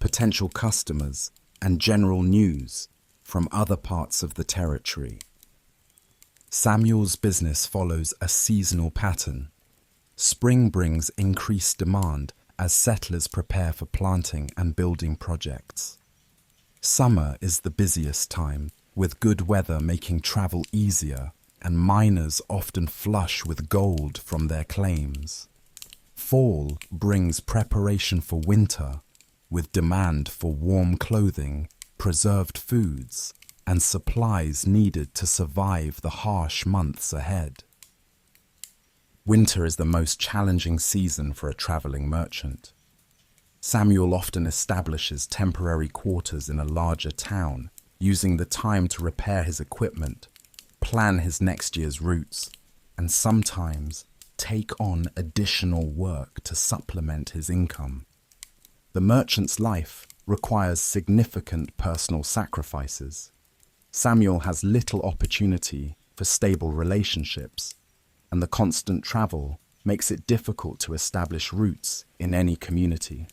potential customers, and general news from other parts of the territory. Samuel's business follows a seasonal pattern. Spring brings increased demand as settlers prepare for planting and building projects. Summer is the busiest time, with good weather making travel easier and miners often flush with gold from their claims. Fall brings preparation for winter, with demand for warm clothing, preserved foods, and supplies needed to survive the harsh months ahead. Winter is the most challenging season for a traveling merchant. Samuel often establishes temporary quarters in a larger town, using the time to repair his equipment, plan his next year's routes, and sometimes take on additional work to supplement his income. The merchant's life requires significant personal sacrifices. Samuel has little opportunity for stable relationships, and the constant travel makes it difficult to establish roots in any community.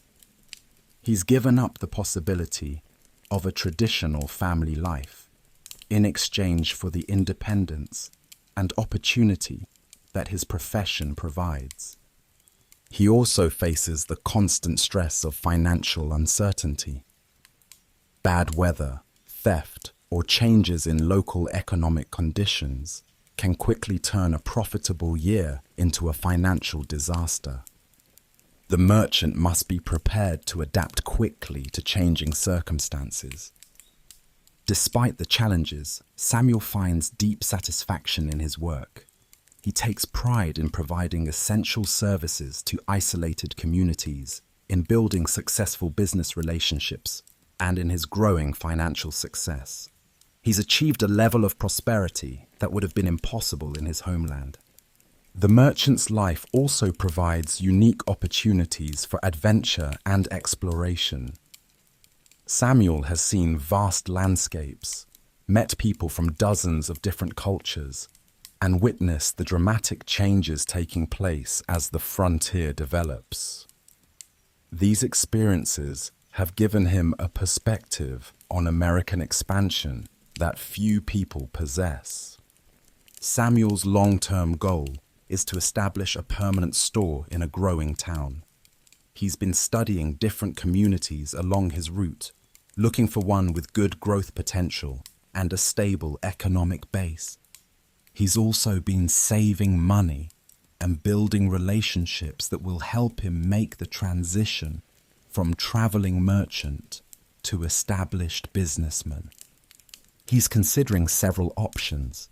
He's given up the possibility of a traditional family life in exchange for the independence and opportunity that his profession provides. He also faces the constant stress of financial uncertainty. Bad weather, theft, or changes in local economic conditions can quickly turn a profitable year into a financial disaster. The merchant must be prepared to adapt quickly to changing circumstances. Despite the challenges, Samuel finds deep satisfaction in his work. He takes pride in providing essential services to isolated communities, in building successful business relationships, and in his growing financial success. He's achieved a level of prosperity that would have been impossible in his homeland. The merchant's life also provides unique opportunities for adventure and exploration. Samuel has seen vast landscapes, met people from dozens of different cultures, and witnessed the dramatic changes taking place as the frontier develops. These experiences have given him a perspective on American expansion that few people possess. Samuel's long-term goal is to establish a permanent store in a growing town. He's been studying different communities along his route, looking for one with good growth potential and a stable economic base. He's also been saving money and building relationships that will help him make the transition from traveling merchant to established businessman. He's considering several options: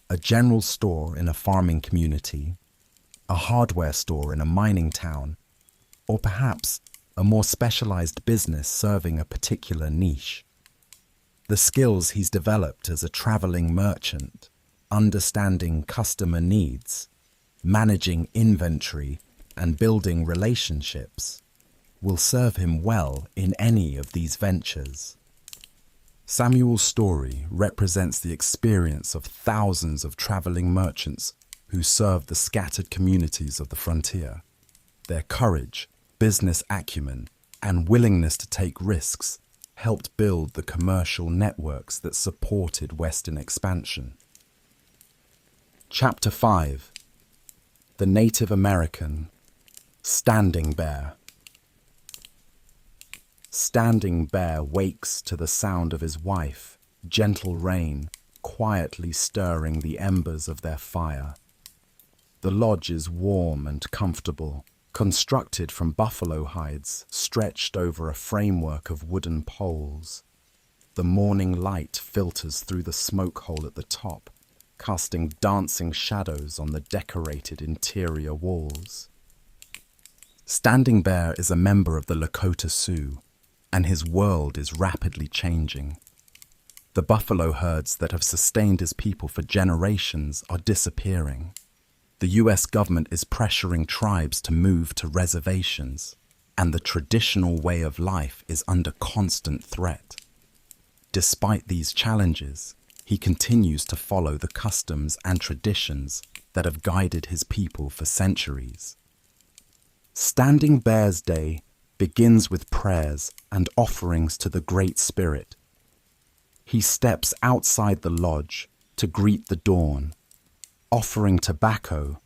a general store in a farming community, a hardware store in a mining town, or perhaps a more specialized business serving a particular niche. The skills he's developed as a traveling merchant, understanding customer needs, managing inventory, and building relationships, will serve him well in any of these ventures. Samuel's story represents the experience of thousands of traveling merchants who serve the scattered communities of the frontier. Their courage, business acumen, and willingness to take risks helped build the commercial networks that supported Western expansion. Chapter 5: The Native American, Standing Bear. Standing Bear wakes to the sound of his wife, gentle rain, quietly stirring the embers of their fire. The lodge is warm and comfortable, constructed from buffalo hides stretched over a framework of wooden poles. The morning light filters through the smoke hole at the top, casting dancing shadows on the decorated interior walls. Standing Bear is a member of the Lakota Sioux, and his world is rapidly changing. The buffalo herds that have sustained his people for generations are disappearing. The US government is pressuring tribes to move to reservations, and the traditional way of life is under constant threat. Despite these challenges, he continues to follow the customs and traditions that have guided his people for centuries. Standing Bear's Day begins with prayers and offerings to the Great Spirit. He steps outside the lodge to greet the dawn, offering tobacco,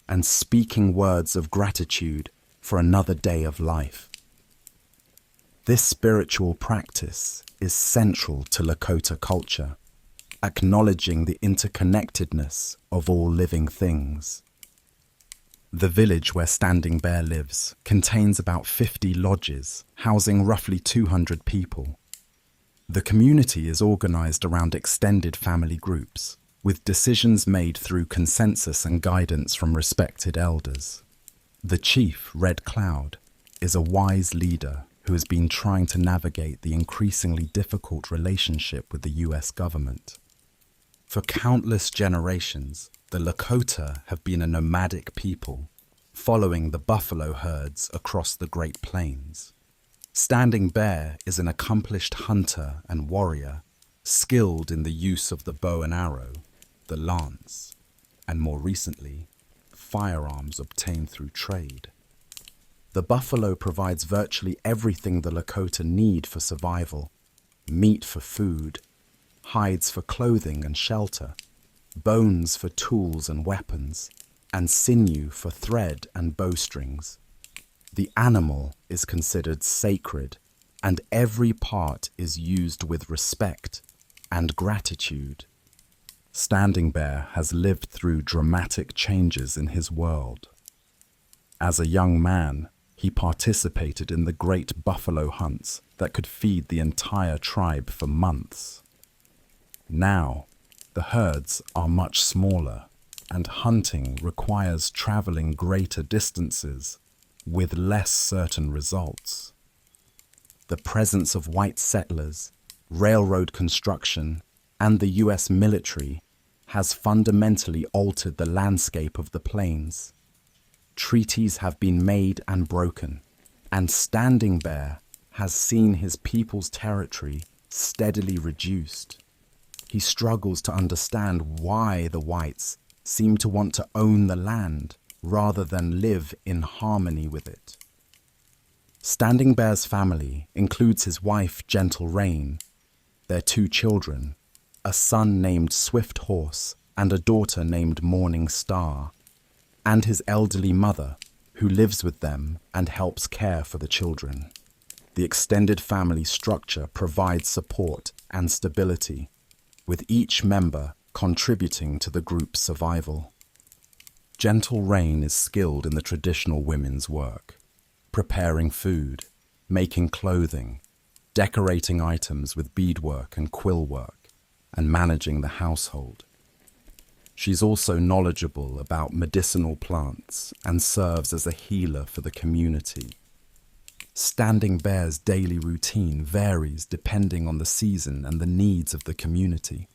and speaking words of gratitude for another day of life. This spiritual practice is central to Lakota culture, acknowledging the interconnectedness of all living things. The village where Standing Bear lives contains about 50 lodges, housing roughly 200 people. The community is organized around extended family groups, with decisions made through consensus and guidance from respected elders. The chief, Red Cloud, is a wise leader who has been trying to navigate the increasingly difficult relationship with the US government. For countless generations, the Lakota have been a nomadic people, following the buffalo herds across the Great Plains. Standing Bear is an accomplished hunter and warrior, skilled in the use of the bow and arrow, the lance, and more recently, firearms obtained through trade. The buffalo provides virtually everything the Lakota need for survival: meat for food, hides for clothing and shelter, bones for tools and weapons, and sinew for thread and bowstrings. The animal is considered sacred, and every part is used with respect and gratitude. Standing Bear has lived through dramatic changes in his world. As a young man, he participated in the great buffalo hunts that could feed the entire tribe for months. Now, the herds are much smaller, and hunting requires traveling greater distances with less certain results. The presence of white settlers, railroad construction, and the US military has fundamentally altered the landscape of the plains. Treaties have been made and broken, and Standing Bear has seen his people's territory steadily reduced. He struggles to understand why the whites seem to want to own the land rather than live in harmony with it. Standing Bear's family includes his wife, Gentle Rain, their 2 children, a son named Swift Horse and a daughter named Morning Star, and his elderly mother, who lives with them and helps care for the children. The extended family structure provides support and stability, with each member contributing to the group's survival. Gentle Rain is skilled in the traditional women's work, preparing food, making clothing, decorating items with beadwork and quill work, and managing the household. She's also knowledgeable about medicinal plants and serves as a healer for the community. Standing Bear's daily routine varies depending on the season and the needs of the community.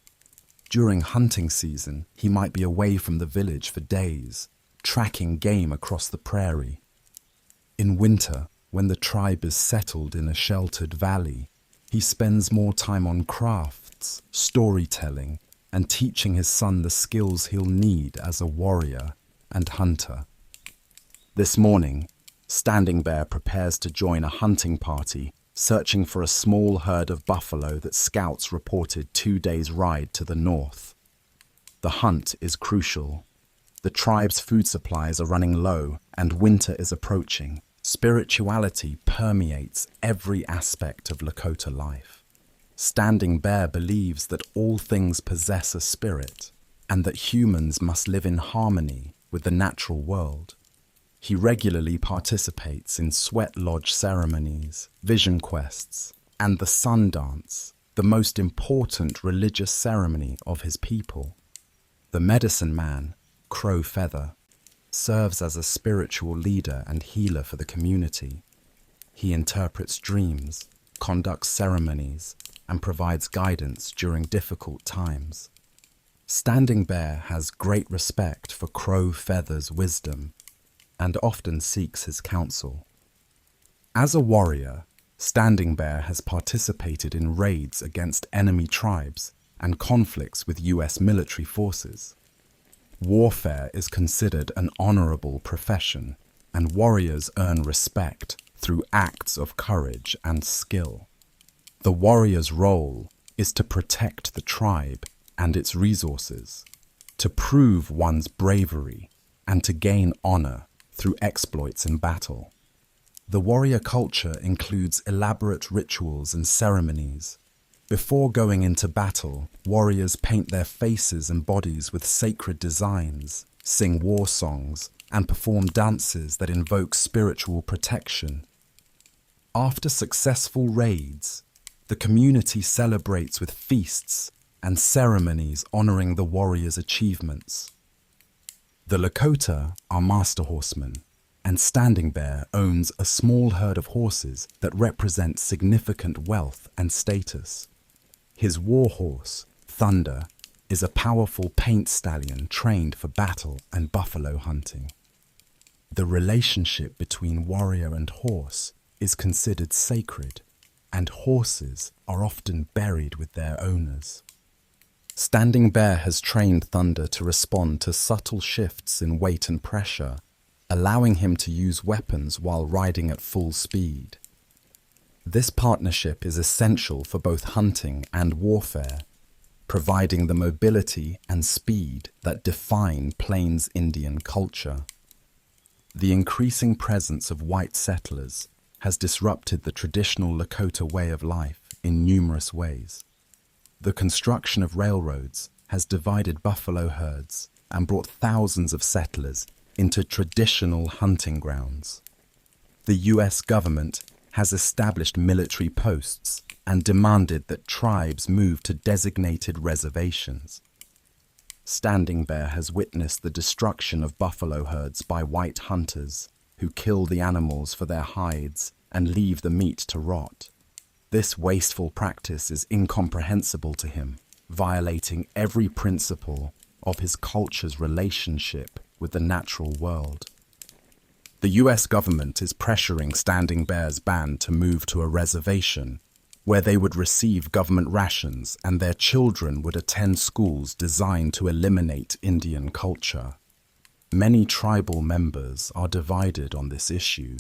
During hunting season, he might be away from the village for days, tracking game across the prairie. In winter, when the tribe is settled in a sheltered valley, he spends more time on crafts, storytelling, and teaching his son the skills he'll need as a warrior and hunter. This morning, Standing Bear prepares to join a hunting party searching for a small herd of buffalo that scouts reported 2 days' ride to the north. The hunt is crucial. The tribe's food supplies are running low and winter is approaching. Spirituality permeates every aspect of Lakota life. Standing Bear believes that all things possess a spirit and that humans must live in harmony with the natural world. He regularly participates in sweat lodge ceremonies, vision quests, and the sun dance, the most important religious ceremony of his people. The medicine man, Crow Feather, serves as a spiritual leader and healer for the community. He interprets dreams, conducts ceremonies, and provides guidance during difficult times. Standing Bear has great respect for Crow Feather's wisdom and often seeks his counsel. As a warrior, Standing Bear has participated in raids against enemy tribes and conflicts with US military forces. Warfare is considered an honorable profession, and warriors earn respect through acts of courage and skill. The warrior's role is to protect the tribe and its resources. to prove one's bravery and to gain honor through exploits in battle. The warrior culture includes elaborate rituals and ceremonies. Before going into battle, warriors paint their faces and bodies with sacred designs, sing war songs, and perform dances that invoke spiritual protection. After successful raids, the community celebrates with feasts and ceremonies honoring the warriors' achievements. The Lakota are master horsemen, and Standing Bear owns a small herd of horses that represent significant wealth and status. His war horse, Thunder, is a powerful paint stallion trained for battle and buffalo hunting. The relationship between warrior and horse is considered sacred, and horses are often buried with their owners. Standing Bear has trained Thunder to respond to subtle shifts in weight and pressure, allowing him to use weapons while riding at full speed. This partnership is essential for both hunting and warfare, providing the mobility and speed that define Plains Indian culture. The increasing presence of white settlers has disrupted the traditional Lakota way of life in numerous ways. The construction of railroads has divided buffalo herds and brought thousands of settlers into traditional hunting grounds. The US government has established military posts and demanded that tribes move to designated reservations. Standing Bear has witnessed the destruction of buffalo herds by white hunters who kill the animals for their hides and leave the meat to rot. This wasteful practice is incomprehensible to him, violating every principle of his culture's relationship with the natural world. The US government is pressuring Standing Bear's band to move to a reservation where they would receive government rations and their children would attend schools designed to eliminate Indian culture. Many tribal members are divided on this issue,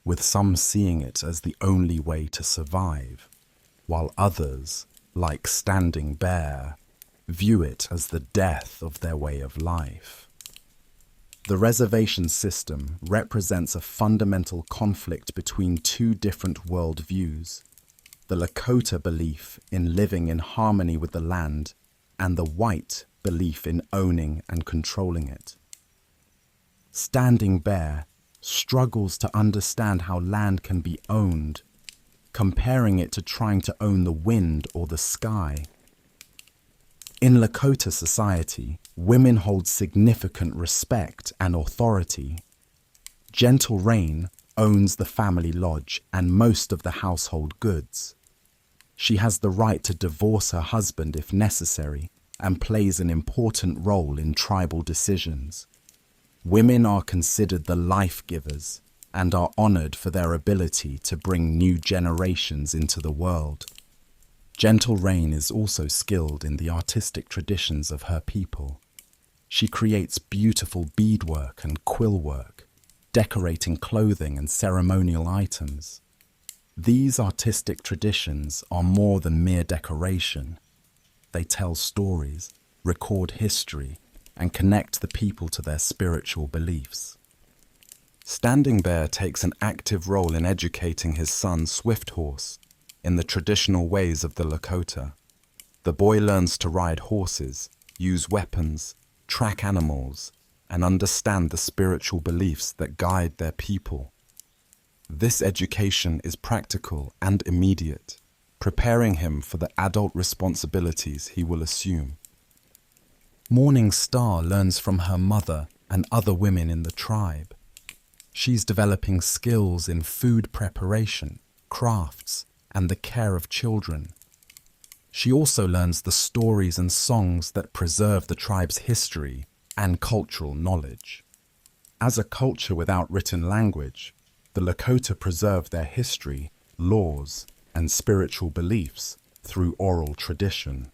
with some seeing it as the only way to survive, while others, like Standing Bear, view it as the death of their way of life. The reservation system represents a fundamental conflict between two different worldviews: the Lakota belief in living in harmony with the land and the white belief in owning and controlling it. Standing Bear struggles to understand how land can be owned, comparing it to trying to own the wind or the sky. In Lakota society, women hold significant respect and authority. Gentle Rain owns the family lodge and most of the household goods. She has the right to divorce her husband if necessary and plays an important role in tribal decisions. Women are considered the life givers and are honored for their ability to bring new generations into the world. Gentle Rain is also skilled in the artistic traditions of her people. She creates beautiful beadwork and quill work, decorating clothing and ceremonial items. These artistic traditions are more than mere decoration. They tell stories, record history, and connect the people to their spiritual beliefs. Standing Bear takes an active role in educating his son Swift Horse in the traditional ways of the Lakota. The boy learns to ride horses, use weapons, track animals, and understand the spiritual beliefs that guide their people. This education is practical and immediate, preparing him for the adult responsibilities he will assume. Morning Star learns from her mother and other women in the tribe. She's developing skills in food preparation, crafts, and the care of children. She also learns the stories and songs that preserve the tribe's history and cultural knowledge. As a culture without written language, the Lakota preserve their history, laws, and spiritual beliefs through oral tradition.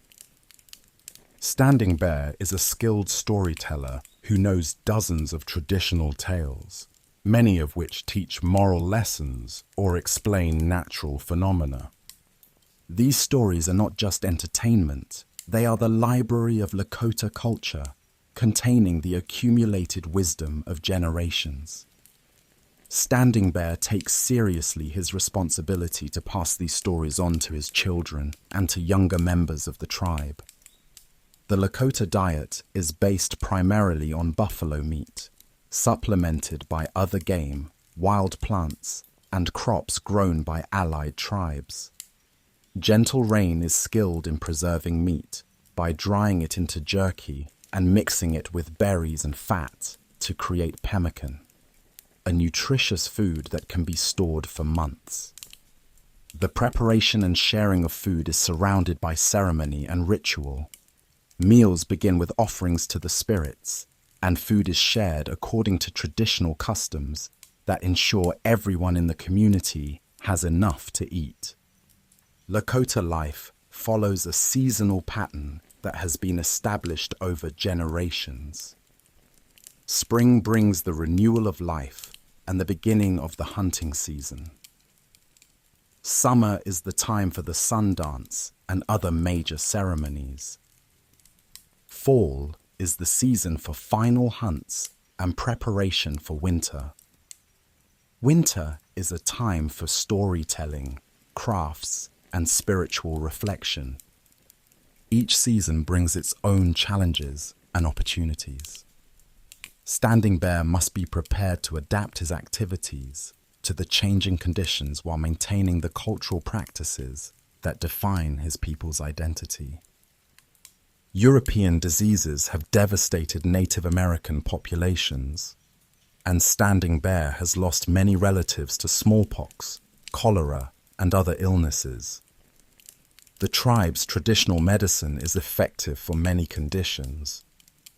Standing Bear is a skilled storyteller who knows dozens of traditional tales, many of which teach moral lessons or explain natural phenomena. These stories are not just entertainment, they are the library of Lakota culture, containing the accumulated wisdom of generations. Standing Bear takes seriously his responsibility to pass these stories on to his children and to younger members of the tribe. The Lakota diet is based primarily on buffalo meat, supplemented by other game, wild plants, and crops grown by allied tribes. Gentle Rain is skilled in preserving meat by drying it into jerky and mixing it with berries and fat to create pemmican, a nutritious food that can be stored for months. The preparation and sharing of food is surrounded by ceremony and ritual. Meals begin with offerings to the spirits, and food is shared according to traditional customs that ensure everyone in the community has enough to eat. Lakota life follows a seasonal pattern that has been established over generations. Spring brings the renewal of life and the beginning of the hunting season. Summer is the time for the sun dance and other major ceremonies. Fall is the season for final hunts and preparation for winter. Winter is a time for storytelling, crafts, and spiritual reflection. Each season brings its own challenges and opportunities. Standing Bear must be prepared to adapt his activities to the changing conditions while maintaining the cultural practices that define his people's identity. European diseases have devastated Native American populations, and Standing Bear has lost many relatives to smallpox, cholera, and other illnesses. The tribe's traditional medicine is effective for many conditions,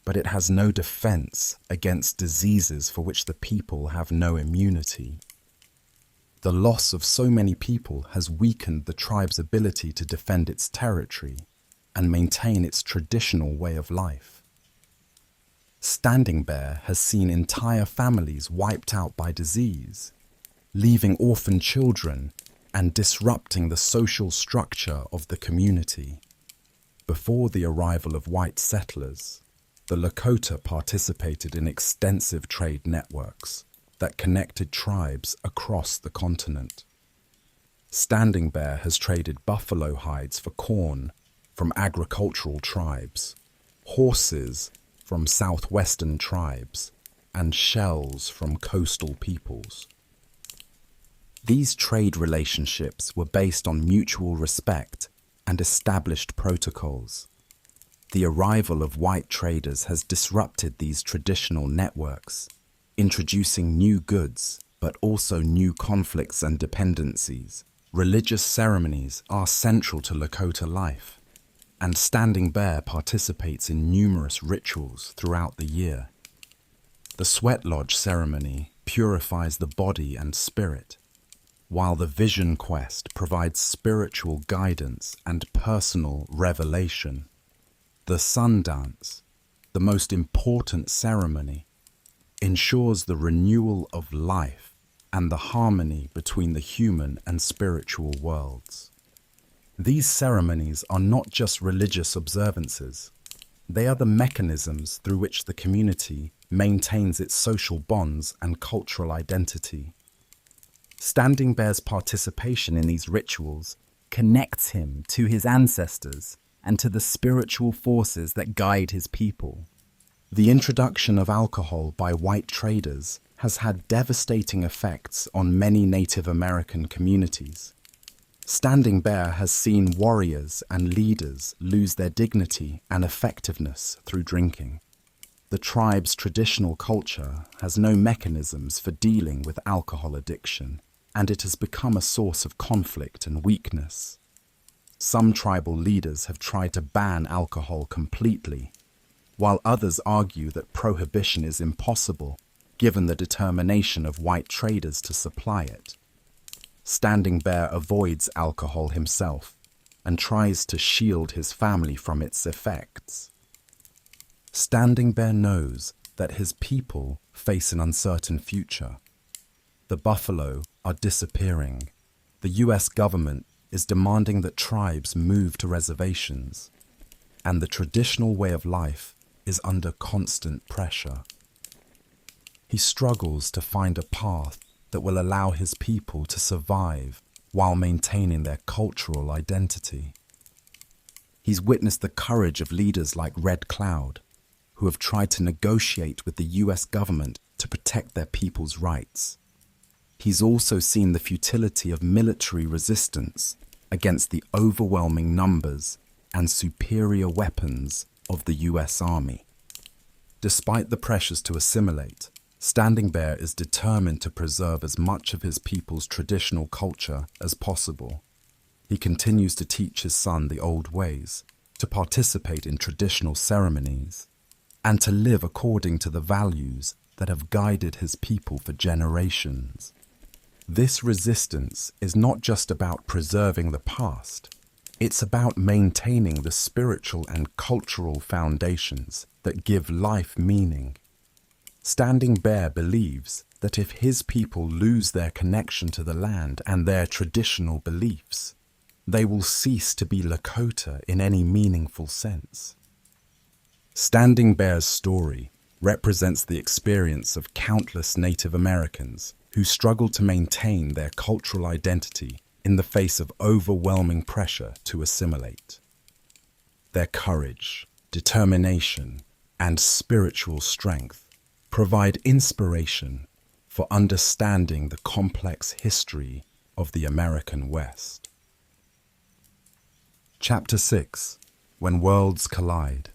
but it has no defense against diseases for which the people have no immunity. The loss of so many people has weakened the tribe's ability to defend its territory and maintain its traditional way of life. Standing Bear has seen entire families wiped out by disease, leaving orphan children and disrupting the social structure of the community. Before the arrival of white settlers, the Lakota participated in extensive trade networks that connected tribes across the continent. Standing Bear has traded buffalo hides for corn from agricultural tribes, horses from southwestern tribes, and shells from coastal peoples. These trade relationships were based on mutual respect and established protocols. The arrival of white traders has disrupted these traditional networks, introducing new goods, but also new conflicts and dependencies. Religious ceremonies are central to Lakota life, and Standing Bear participates in numerous rituals throughout the year. The Sweat Lodge ceremony purifies the body and spirit, while the Vision Quest provides spiritual guidance and personal revelation. The Sun Dance, the most important ceremony, ensures the renewal of life and the harmony between the human and spiritual worlds. These ceremonies are not just religious observances. They are the mechanisms through which the community maintains its social bonds and cultural identity. Standing Bear's participation in these rituals connects him to his ancestors and to the spiritual forces that guide his people. The introduction of alcohol by white traders has had devastating effects on many Native American communities. Standing Bear has seen warriors and leaders lose their dignity and effectiveness through drinking. The tribe's traditional culture has no mechanisms for dealing with alcohol addiction, and it has become a source of conflict and weakness. Some tribal leaders have tried to ban alcohol completely, while others argue that prohibition is impossible given the determination of white traders to supply it. Standing Bear avoids alcohol himself and tries to shield his family from its effects. Standing Bear knows that his people face an uncertain future. The buffalo are disappearing. The US government is demanding that tribes move to reservations, and the traditional way of life is under constant pressure. He struggles to find a path that will allow his people to survive while maintaining their cultural identity. He's witnessed the courage of leaders like Red Cloud, who have tried to negotiate with the US government to protect their people's rights. He's also seen the futility of military resistance against the overwhelming numbers and superior weapons of the US Army. Despite the pressures to assimilate, Standing Bear is determined to preserve as much of his people's traditional culture as possible. He continues to teach his son the old ways, to participate in traditional ceremonies, and to live according to the values that have guided his people for generations. This resistance is not just about preserving the past, it's about maintaining the spiritual and cultural foundations that give life meaning. Standing Bear believes that if his people lose their connection to the land and their traditional beliefs, they will cease to be Lakota in any meaningful sense. Standing Bear's story represents the experience of countless Native Americans who struggle to maintain their cultural identity in the face of overwhelming pressure to assimilate. Their courage, determination, and spiritual strength provide inspiration for understanding the complex history of the American West. Chapter 6: When Worlds Collide.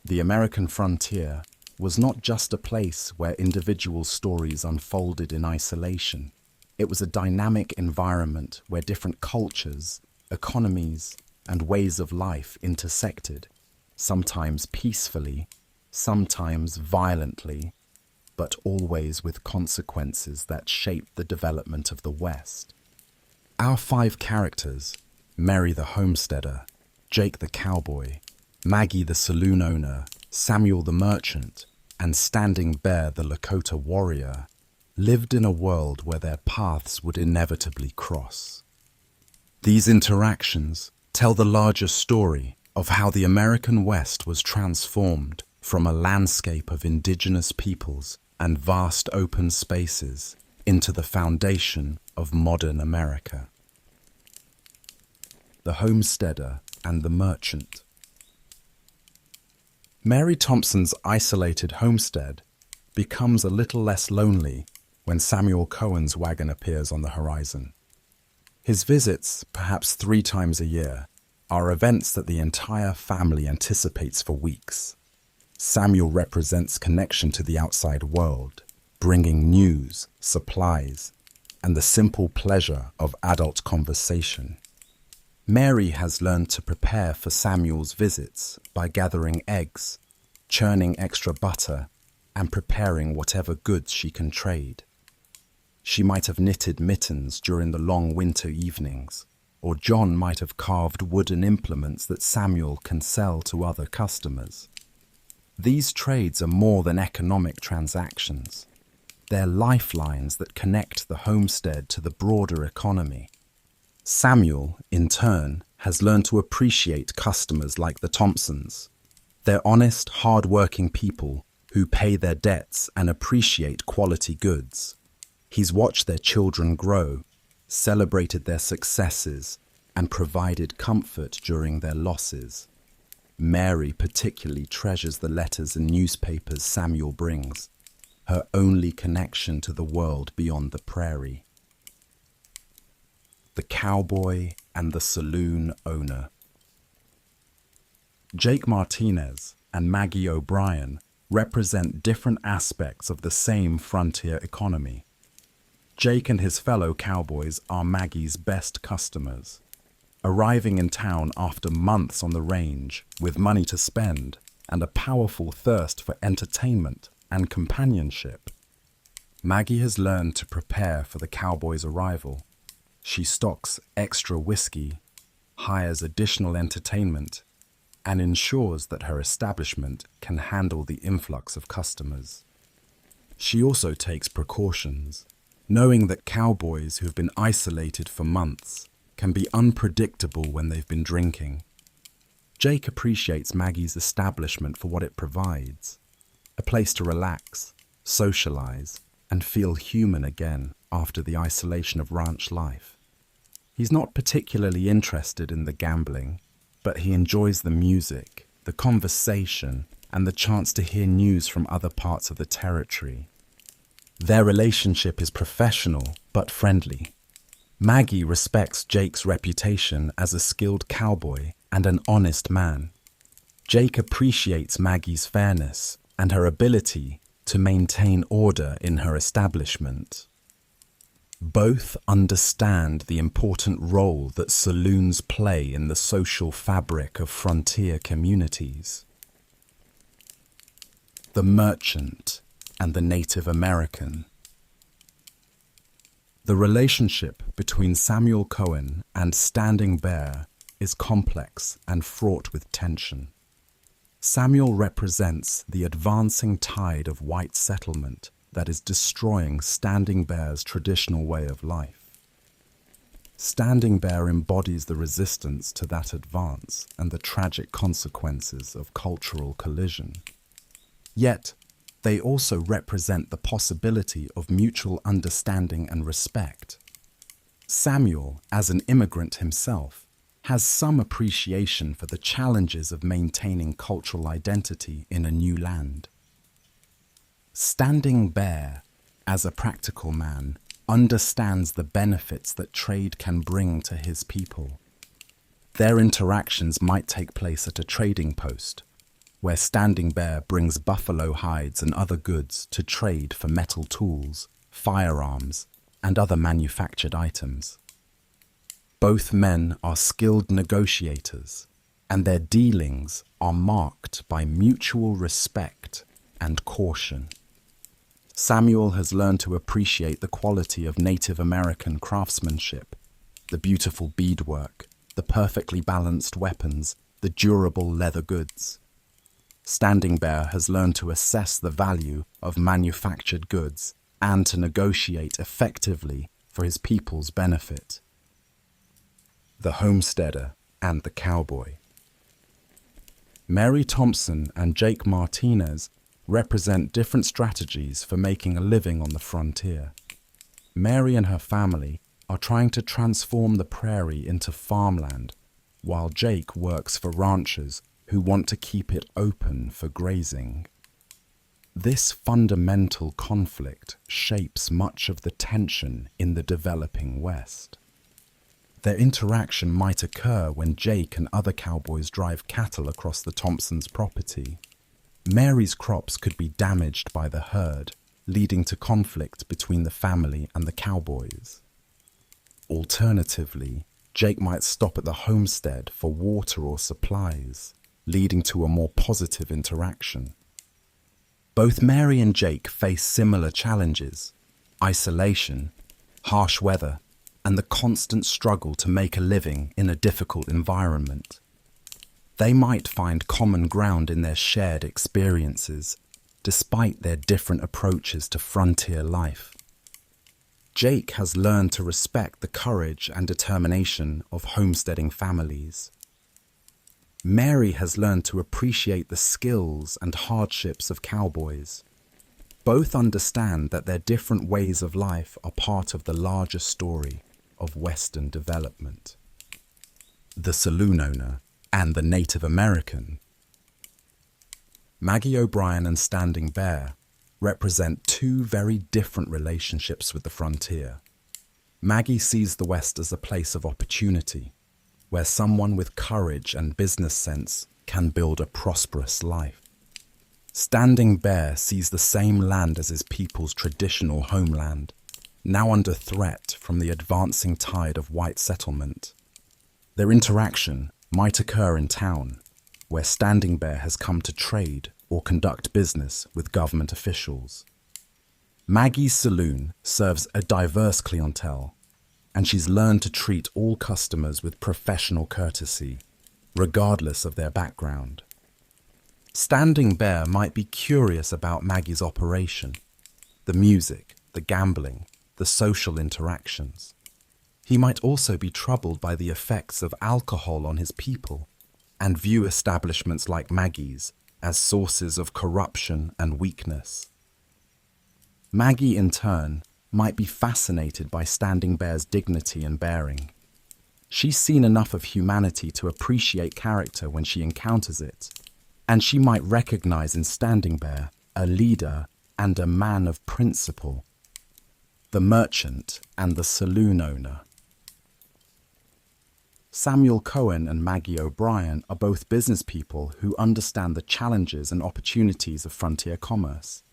The American frontier was not just a place where individual stories unfolded in isolation. It was a dynamic environment where different cultures, economies, and ways of life intersected, sometimes peacefully, sometimes violently, but always with consequences that shaped the development of the West. Our 5 characters, Mary the homesteader, Jake the cowboy, Maggie the saloon owner, Samuel the merchant, and Standing Bear the Lakota warrior, lived in a world where their paths would inevitably cross. These interactions tell the larger story of how the American West was transformed from a landscape of indigenous peoples and vast open spaces into the foundation of modern America. The homesteader and the merchant. Mary Thompson's isolated homestead becomes a little less lonely when Samuel Cohen's wagon appears on the horizon. His visits, perhaps 3 times a year, are events that the entire family anticipates for weeks. Samuel represents connection to the outside world, bringing news, supplies, and the simple pleasure of adult conversation. Mary has learned to prepare for Samuel's visits by gathering eggs, churning extra butter, and preparing whatever goods she can trade. She might have knitted mittens during the long winter evenings, or John might have carved wooden implements that Samuel can sell to other customers. These trades are more than economic transactions. They're lifelines that connect the homestead to the broader economy. Samuel, in turn, has learned to appreciate customers like the Thompsons. They're honest, hard-working people who pay their debts and appreciate quality goods. He's watched their children grow, celebrated their successes, and provided comfort during their losses. Mary particularly treasures the letters and newspapers Samuel brings, her only connection to the world beyond the prairie. The cowboy and the saloon owner. Jake Martinez and Maggie O'Brien represent different aspects of the same frontier economy. Jake and his fellow cowboys are Maggie's best customers. Arriving in town after months on the range with money to spend and a powerful thirst for entertainment and companionship, Maggie has learned to prepare for the cowboys' arrival. She stocks extra whiskey, hires additional entertainment, and ensures that her establishment can handle the influx of customers. She also takes precautions, knowing that cowboys who've been isolated for months can be unpredictable when they've been drinking. Jake appreciates Maggie's establishment for what it provides: a place to relax, socialize, and feel human again after the isolation of ranch life. He's not particularly interested in the gambling, but he enjoys the music, the conversation, and the chance to hear news from other parts of the territory. Their relationship is professional but friendly. Maggie respects Jake's reputation as a skilled cowboy and an honest man. Jake appreciates Maggie's fairness and her ability to maintain order in her establishment. Both understand the important role that saloons play in the social fabric of frontier communities. The merchant and the Native American. The relationship between Samuel Cohen and Standing Bear is complex and fraught with tension. Samuel represents the advancing tide of white settlement that is destroying Standing Bear's traditional way of life. Standing Bear embodies the resistance to that advance and the tragic consequences of cultural collision. Yet, they also represent the possibility of mutual understanding and respect. Samuel, as an immigrant himself, has some appreciation for the challenges of maintaining cultural identity in a new land. Standing Bear, as a practical man, understands the benefits that trade can bring to his people. Their interactions might take place at a trading post, where Standing Bear brings buffalo hides and other goods to trade for metal tools, firearms, and other manufactured items. Both men are skilled negotiators, and their dealings are marked by mutual respect and caution. Samuel has learned to appreciate the quality of Native American craftsmanship, the beautiful beadwork, the perfectly balanced weapons, the durable leather goods. Standing Bear has learned to assess the value of manufactured goods and to negotiate effectively for his people's benefit. The homesteader and the cowboy. Mary Thompson and Jake Martinez represent different strategies for making a living on the frontier. Mary and her family are trying to transform the prairie into farmland, while Jake works for ranchers who want to keep it open for grazing. This fundamental conflict shapes much of the tension in the developing West. Their interaction might occur when Jake and other cowboys drive cattle across the Thompsons' property. Mary's crops could be damaged by the herd, leading to conflict between the family and the cowboys. Alternatively, Jake might stop at the homestead for water or supplies, leading to a more positive interaction. Both Mary and Jake face similar challenges: isolation, harsh weather, and the constant struggle to make a living in a difficult environment. They might find common ground in their shared experiences, despite their different approaches to frontier life. Jake has learned to respect the courage and determination of homesteading families. Mary has learned to appreciate the skills and hardships of cowboys. Both understand that their different ways of life are part of the larger story of Western development. The saloon owner and the Native American. Maggie O'Brien and Standing Bear represent two very different relationships with the frontier. Maggie sees the West as a place of opportunity, where someone with courage and business sense can build a prosperous life. Standing Bear sees the same land as his people's traditional homeland, now under threat from the advancing tide of white settlement. Their interaction might occur in town, where Standing Bear has come to trade or conduct business with government officials. Maggie's saloon serves a diverse clientele, and she's learned to treat all customers with professional courtesy, regardless of their background. Standing Bear might be curious about Maggie's operation, the music, the gambling, the social interactions. He might also be troubled by the effects of alcohol on his people and view establishments like Maggie's as sources of corruption and weakness. Maggie, in turn, might be fascinated by Standing Bear's dignity and bearing. She's seen enough of humanity to appreciate character when she encounters it, and she might recognize in Standing Bear a leader and a man of principle, the merchant and the saloon owner. Samuel Cohen and Maggie O'Brien are both business people who understand the challenges and opportunities of frontier commerce.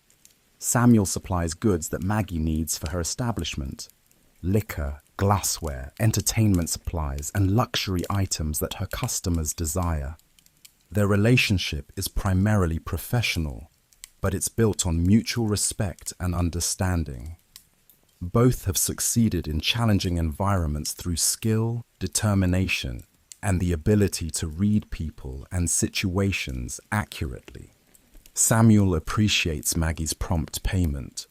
Samuel supplies goods that Maggie needs for her establishment: liquor, glassware, entertainment supplies, and luxury items that her customers desire. Their relationship is primarily professional, but it's built on mutual respect and understanding. Both have succeeded in challenging environments through skill, determination, and the ability to read people and situations accurately. Samuel appreciates Maggie's prompt payment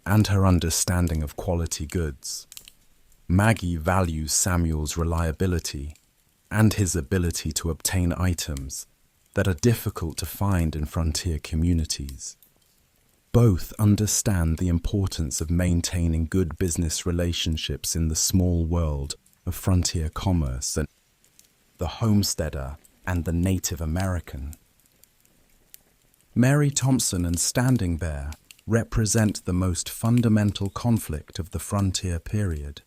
and her understanding of quality goods. Maggie values Samuel's reliability and his ability to obtain items that are difficult to find in frontier communities. Both understand the importance of maintaining good business relationships in the small world of frontier commerce and the homesteader and the Native American. Mary Thompson and Standing Bear represent the most fundamental conflict of the frontier period: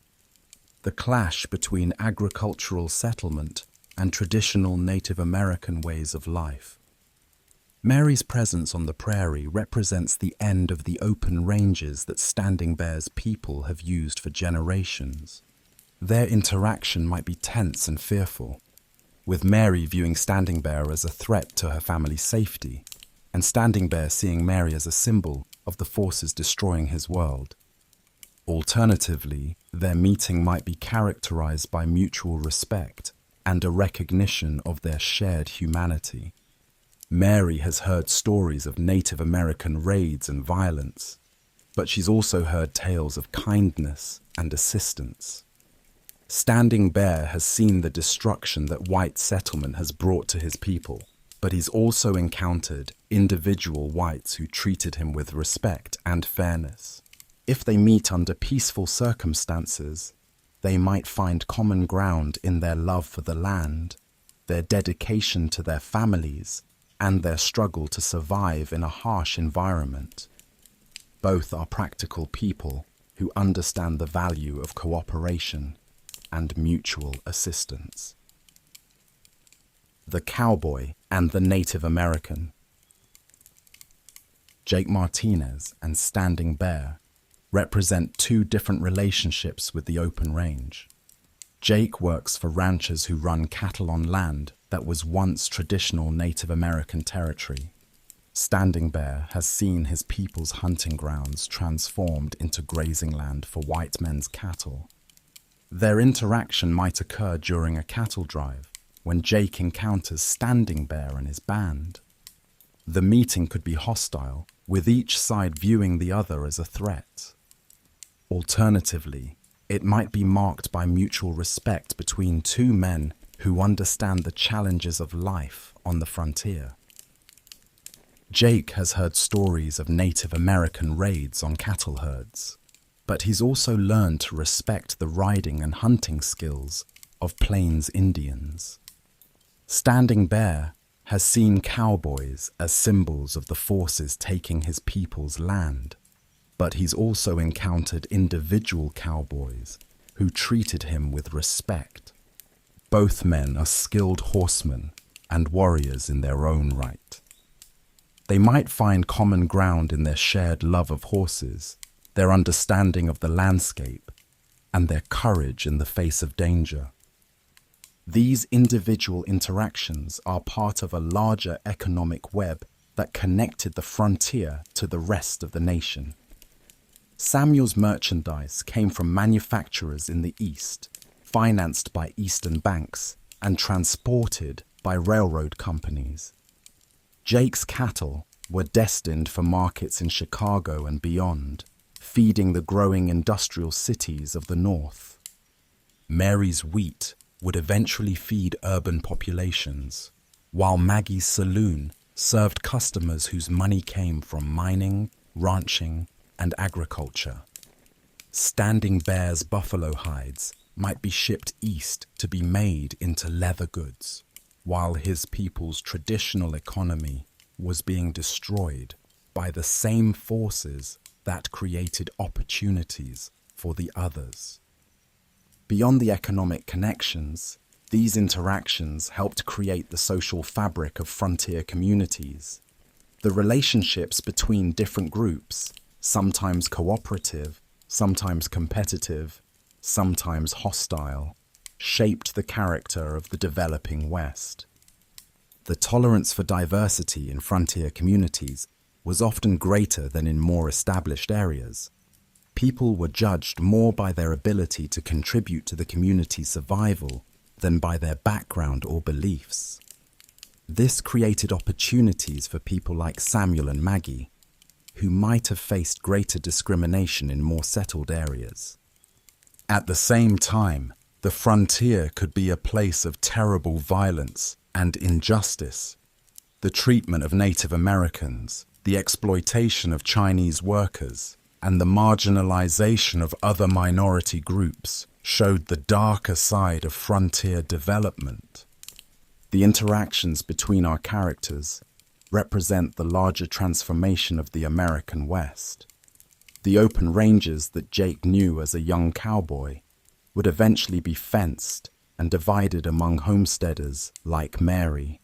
the clash between agricultural settlement and traditional Native American ways of life. Mary's presence on the prairie represents the end of the open ranges that Standing Bear's people have used for generations. Their interaction might be tense and fearful, with Mary viewing Standing Bear as a threat to her family's safety, and Standing Bear seeing Mary as a symbol of the forces destroying his world. Alternatively, their meeting might be characterized by mutual respect and a recognition of their shared humanity. Mary has heard stories of Native American raids and violence, but she's also heard tales of kindness and assistance. Standing Bear has seen the destruction that white settlement has brought to his people, but he's also encountered individual whites who treated him with respect and fairness. If they meet under peaceful circumstances, they might find common ground in their love for the land, their dedication to their families, and their struggle to survive in a harsh environment. Both are practical people who understand the value of cooperation and mutual assistance. The cowboy and the Native American. Jake Martinez and Standing Bear represent two different relationships with the open range. Jake works for ranchers who run cattle on land that was once traditional Native American territory. Standing Bear has seen his people's hunting grounds transformed into grazing land for white men's cattle. Their interaction might occur during a cattle drive, when Jake encounters Standing Bear and his band. The meeting could be hostile, with each side viewing the other as a threat. Alternatively, it might be marked by mutual respect between two men who understand the challenges of life on the frontier. Jake has heard stories of Native American raids on cattle herds, but he's also learned to respect the riding and hunting skills of Plains Indians. Standing Bear has seen cowboys as symbols of the forces taking his people's land, but he's also encountered individual cowboys who treated him with respect. Both men are skilled horsemen and warriors in their own right. They might find common ground in their shared love of horses, their understanding of the landscape, and their courage in the face of danger. These individual interactions are part of a larger economic web that connected the frontier to the rest of the nation. Samuel's merchandise came from manufacturers in the East, financed by Eastern banks and transported by railroad companies. Jake's cattle were destined for markets in Chicago and beyond, feeding the growing industrial cities of the North. Mary's wheat would eventually feed urban populations. while Maggie's saloon served customers whose money came from mining, ranching, and agriculture. Standing Bear's buffalo hides might be shipped east to be made into leather goods, while his people's traditional economy was being destroyed by the same forces that created opportunities for the others. Beyond the economic connections, these interactions helped create the social fabric of frontier communities. The relationships between different groups, sometimes cooperative, sometimes competitive, sometimes hostile, shaped the character of the developing West. The tolerance for diversity in frontier communities was often greater than in more established areas. People were judged more by their ability to contribute to the community's survival than by their background or beliefs. This created opportunities for people like Samuel and Maggie, who might have faced greater discrimination in more settled areas. At the same time, the frontier could be a place of terrible violence and injustice. The treatment of Native Americans, the exploitation of Chinese workers, and the marginalization of other minority groups showed the darker side of frontier development. The interactions between our characters represent the larger transformation of the American West. The open ranges that Jake knew as a young cowboy would eventually be fenced and divided among homesteaders like Mary.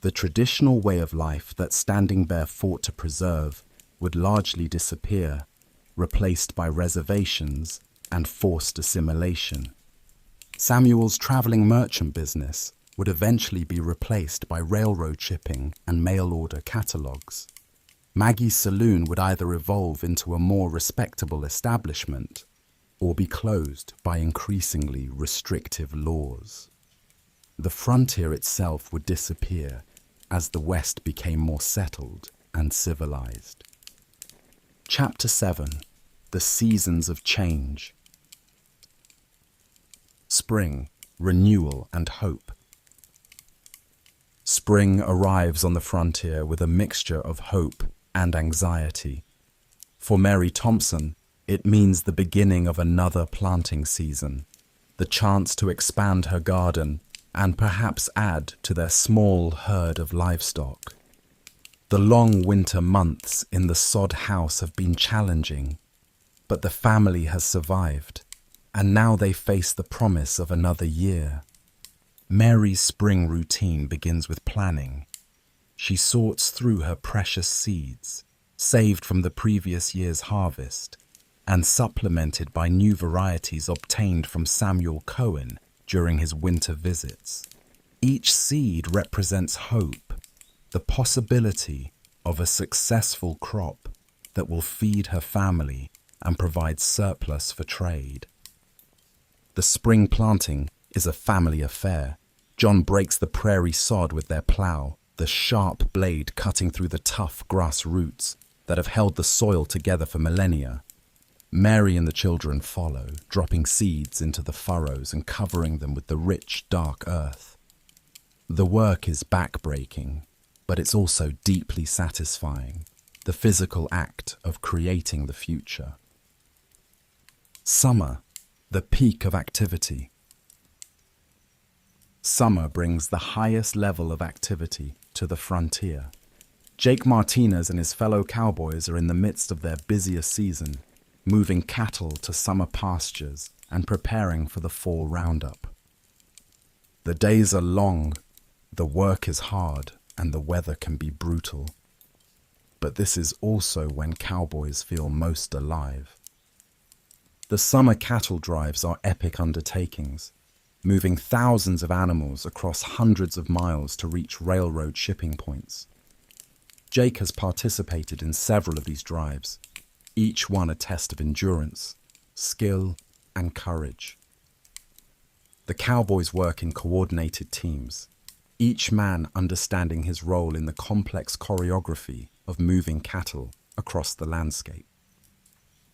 The traditional way of life that Standing Bear fought to preserve would largely disappear, replaced by reservations and forced assimilation. Samuel's traveling merchant business would eventually be replaced by railroad shipping and mail-order catalogs. Maggie's saloon would either evolve into a more respectable establishment or be closed by increasingly restrictive laws. The frontier itself would disappear as the West became more settled and civilized. Chapter 7. The Seasons of Change. Spring, renewal, and hope. Spring arrives on the frontier with a mixture of hope and anxiety. For Mary Thompson, it means the beginning of another planting season, the chance to expand her garden and perhaps add to their small herd of livestock. The long winter months in the sod house have been challenging, but the family has survived, and now they face the promise of another year. Mary's spring routine begins with planning. She sorts through her precious seeds, saved from the previous year's harvest, and supplemented by new varieties obtained from Samuel Cohen during his winter visits. Each seed represents hope, the possibility of a successful crop that will feed her family and provide surplus for trade. The spring planting is a family affair. John breaks the prairie sod with their plow, the sharp blade cutting through the tough grass roots that have held the soil together for millennia. Mary and the children follow, dropping seeds into the furrows and covering them with the rich, dark earth. The work is back-breaking, but it's also deeply satisfying, the physical act of creating the future. Summer, the peak of activity. Summer brings the highest level of activity to the frontier. Jake Martinez and his fellow cowboys are in the midst of their busiest season, moving cattle to summer pastures and preparing for the fall roundup. The days are long, the work is hard, and the weather can be brutal. But this is also when cowboys feel most alive. The summer cattle drives are epic undertakings, moving thousands of animals across hundreds of miles to reach railroad shipping points. Jake has participated in several of these drives, each one a test of endurance, skill, and courage. The cowboys work in coordinated teams, each man understanding his role in the complex choreography of moving cattle across the landscape.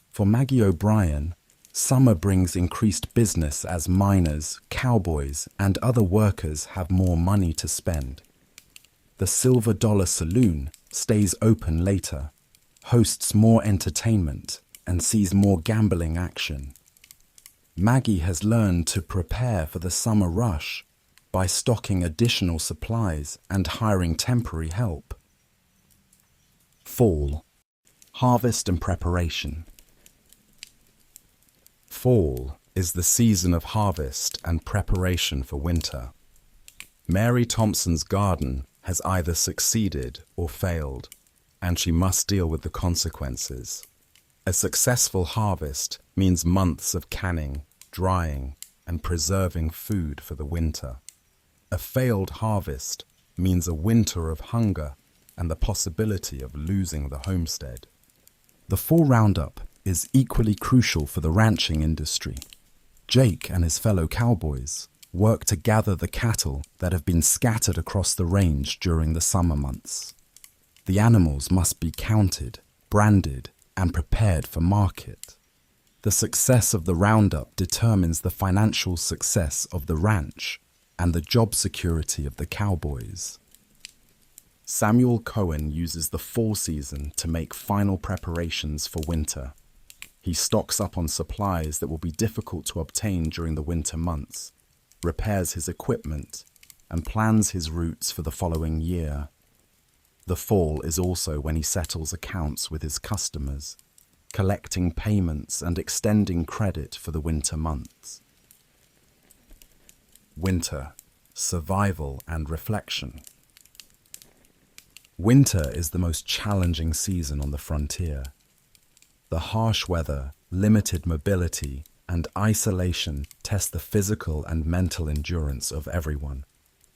For Maggie O'Brien, summer brings increased business as miners, cowboys, and other workers have more money to spend. The Silver Dollar Saloon stays open later, hosts more entertainment, and sees more gambling action. Maggie has learned to prepare for the summer rush by stocking additional supplies and hiring temporary help. Fall, harvest and preparation. Fall is the season of harvest and preparation for winter. Mary Thompson's garden has either succeeded or failed, and she must deal with the consequences. A successful harvest means months of canning, drying, and preserving food for the winter. A failed harvest means a winter of hunger and the possibility of losing the homestead. The fall roundup is equally crucial for the ranching industry. Jake and his fellow cowboys work to gather the cattle that have been scattered across the range during the summer months. The animals must be counted, branded, and prepared for market. The success of the roundup determines the financial success of the ranch and the job security of the cowboys. Samuel Cohen uses the fall season to make final preparations for winter. He stocks up on supplies that will be difficult to obtain during the winter months, repairs his equipment, and plans his routes for the following year. The fall is also when he settles accounts with his customers, collecting payments and extending credit for the winter months. Winter, survival and reflection. Winter is the most challenging season on the frontier. The harsh weather, limited mobility, and isolation test the physical and mental endurance of everyone.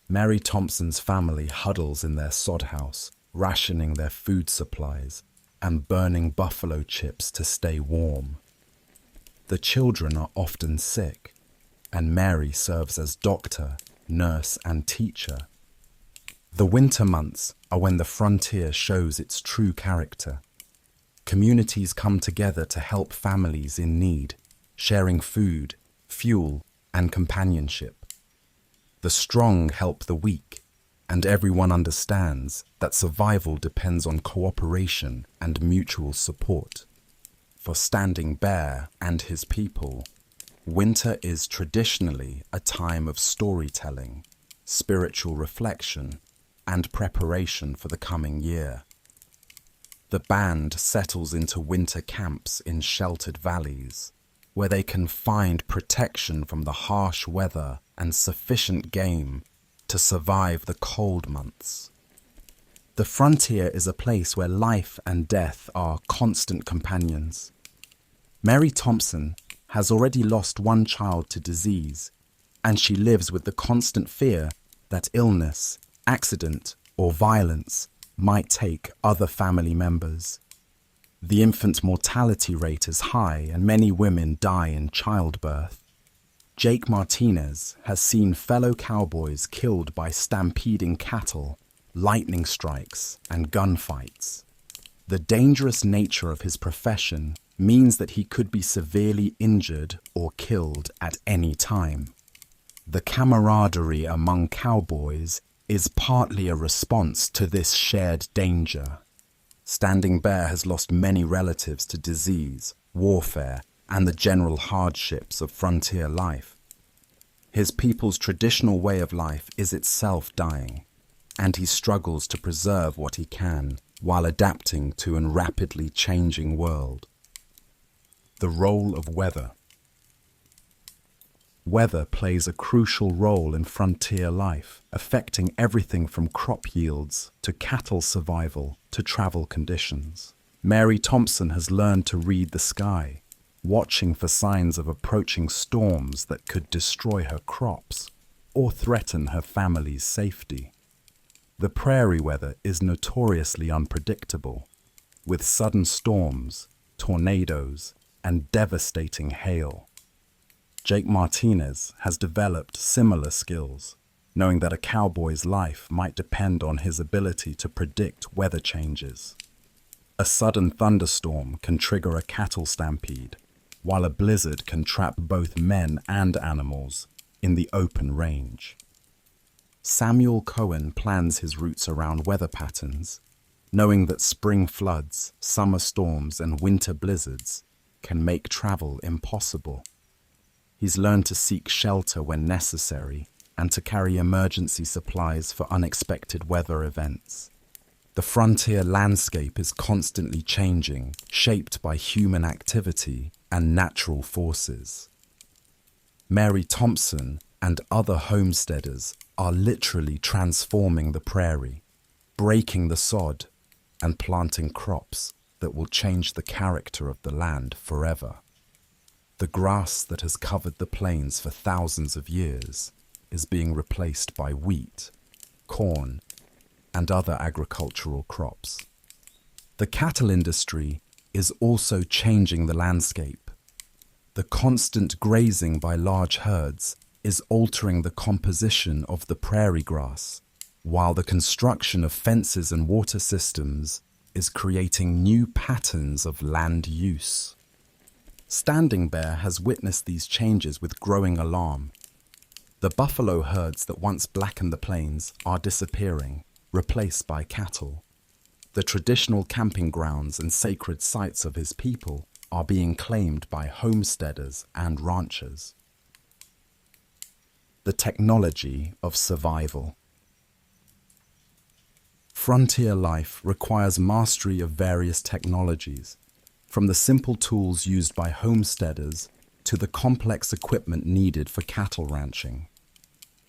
Mary Thompson's family huddles in their sod house, rationing their food supplies and burning buffalo chips to stay warm. The children are often sick, and Mary serves as doctor, nurse, and teacher. The winter months are when the frontier shows its true character. Communities come together to help families in need, sharing food, fuel, and companionship. The strong help the weak, and everyone understands that survival depends on cooperation and mutual support. For Standing Bear and his people, winter is traditionally a time of storytelling, spiritual reflection, and preparation for the coming year. The band settles into winter camps in sheltered valleys, where they can find protection from the harsh weather and sufficient game to survive the cold months. The frontier is a place where life and death are constant companions. Mary Thompson has already lost one child to disease, and she lives with the constant fear that illness, accident, or violence might take other family members. The infant mortality rate is high and many women die in childbirth. Jake Martinez has seen fellow cowboys killed by stampeding cattle, lightning strikes, and gunfights. The dangerous nature of his profession means that he could be severely injured or killed at any time. The camaraderie among cowboys is partly a response to this shared danger. Standing Bear has lost many relatives to disease, warfare, and the general hardships of frontier life. His people's traditional way of life is itself dying, and he struggles to preserve what he can while adapting to a rapidly changing world. The role of weather. Weather plays a crucial role in frontier life, affecting everything from crop yields to cattle survival to travel conditions. Mary Thompson has learned to read the sky, watching for signs of approaching storms that could destroy her crops or threaten her family's safety. The prairie weather is notoriously unpredictable, with sudden storms, tornadoes, and devastating hail. Jake Martinez has developed similar skills, knowing that a cowboy's life might depend on his ability to predict weather changes. A sudden thunderstorm can trigger a cattle stampede, while a blizzard can trap both men and animals in the open range. Samuel Cohen plans his routes around weather patterns, knowing that spring floods, summer storms, and winter blizzards can make travel impossible. He's learned to seek shelter when necessary and to carry emergency supplies for unexpected weather events. The frontier landscape is constantly changing, shaped by human activity and natural forces. Mary Thompson and other homesteaders are literally transforming the prairie, breaking the sod, and planting crops that will change the character of the land forever. The grass that has covered the plains for thousands of years is being replaced by wheat, corn, and other agricultural crops. The cattle industry is also changing the landscape. The constant grazing by large herds is altering the composition of the prairie grass, while the construction of fences and water systems is creating new patterns of land use. Standing Bear has witnessed these changes with growing alarm. The buffalo herds that once blackened the plains are disappearing, replaced by cattle. The traditional camping grounds and sacred sites of his people are being claimed by homesteaders and ranchers. The technology of survival. Frontier life requires mastery of various technologies, from the simple tools used by homesteaders to the complex equipment needed for cattle ranching.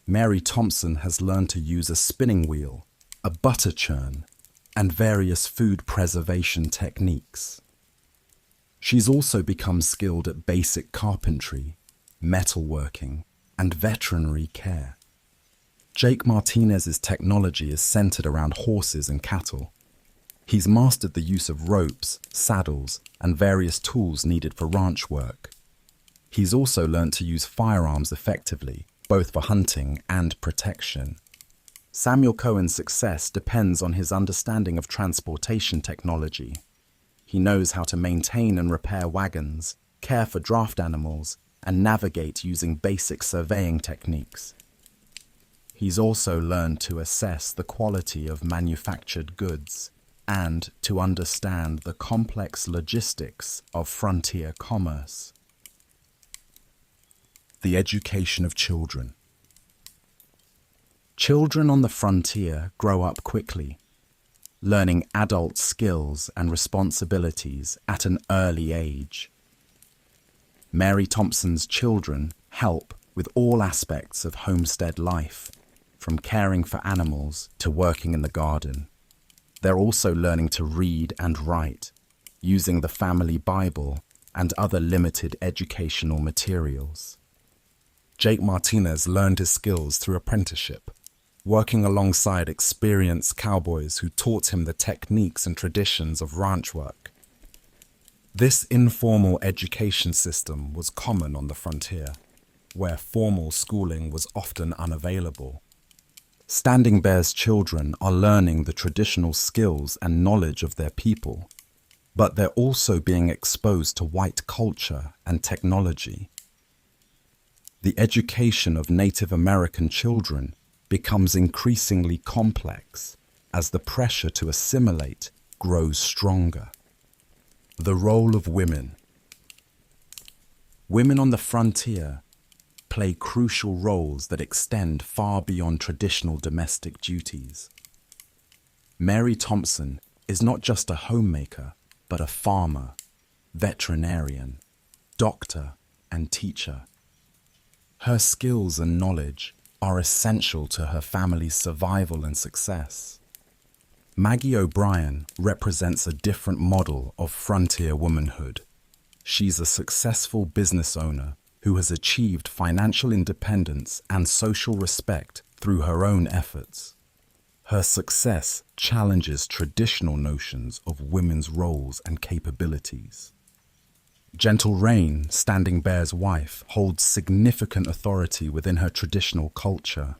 Mary Thompson has learned to use a spinning wheel, a butter churn, and various food preservation techniques. She's also become skilled at basic carpentry, metalworking, and veterinary care. Jake Martinez's technology is centered around horses and cattle. He's mastered the use of ropes, saddles, and various tools needed for ranch work. He's also learned to use firearms effectively, both for hunting and protection. Samuel Cohen's success depends on his understanding of transportation technology. He knows how to maintain and repair wagons, care for draft animals, and navigate using basic surveying techniques. He's also learned to assess the quality of manufactured goods and to understand the complex logistics of frontier commerce. The education of children. Children on the frontier grow up quickly, learning adult skills and responsibilities at an early age. Mary Thompson's children help with all aspects of homestead life, from caring for animals to working in the garden. They're also learning to read and write, using the family Bible and other limited educational materials. Jake Martinez learned his skills through apprenticeship, working alongside experienced cowboys who taught him the techniques and traditions of ranch work. This informal education system was common on the frontier, where formal schooling was often unavailable. Standing Bear's children are learning the traditional skills and knowledge of their people, but they're also being exposed to white culture and technology. The education of Native American children becomes increasingly complex as the pressure to assimilate grows stronger. The role of women. Women on the frontier play crucial roles that extend far beyond traditional domestic duties. Mary Thompson is not just a homemaker, but a farmer, veterinarian, doctor, and teacher. Her skills and knowledge are essential to her family's survival and success. Maggie O'Brien represents a different model of frontier womanhood. She's a successful business owner who has achieved financial independence and social respect through her own efforts. Her success challenges traditional notions of women's roles and capabilities. Gentle Rain, Standing Bear's wife, holds significant authority within her traditional culture.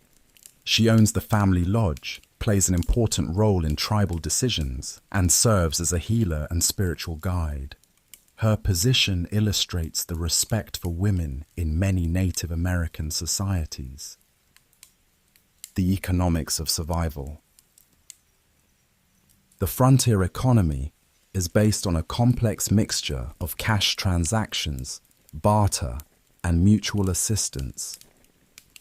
She owns the family lodge, plays an important role in tribal decisions, and serves as a healer and spiritual guide. Her position illustrates the respect for women in many Native American societies. the economics of survival. The frontier economy is based on a complex mixture of cash transactions, barter, and mutual assistance.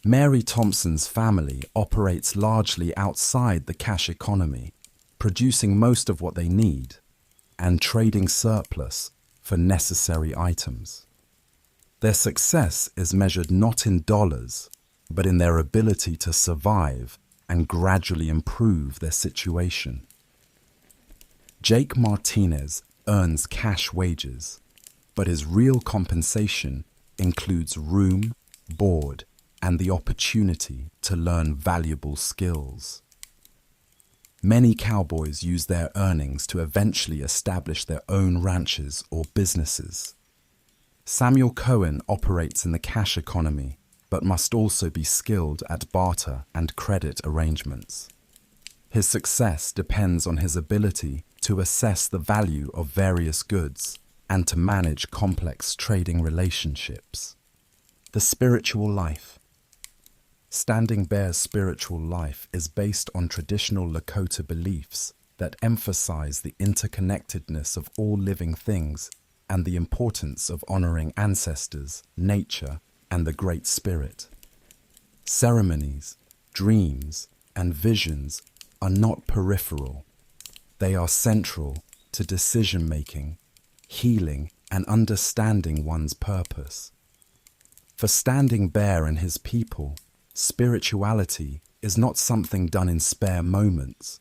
Mary Thompson's family operates largely outside the cash economy, producing most of what they need and trading surplus for necessary items. Their success is measured not in dollars, but in their ability to survive and gradually improve their situation. Jake Martinez earns cash wages, but his real compensation includes room, board, and the opportunity to learn valuable skills. Many cowboys use their earnings to eventually establish their own ranches or businesses. Samuel Cohen operates in the cash economy, but must also be skilled at barter and credit arrangements. His success depends on his ability to assess the value of various goods and to manage complex trading relationships. The spiritual life. Standing Bear's spiritual life is based on traditional Lakota beliefs that emphasize the interconnectedness of all living things and the importance of honoring ancestors, nature, and the Great Spirit. Ceremonies, dreams, and visions are not peripheral. They are central to decision-making, healing, and understanding one's purpose. For Standing Bear and his people, spirituality is not something done in spare moments.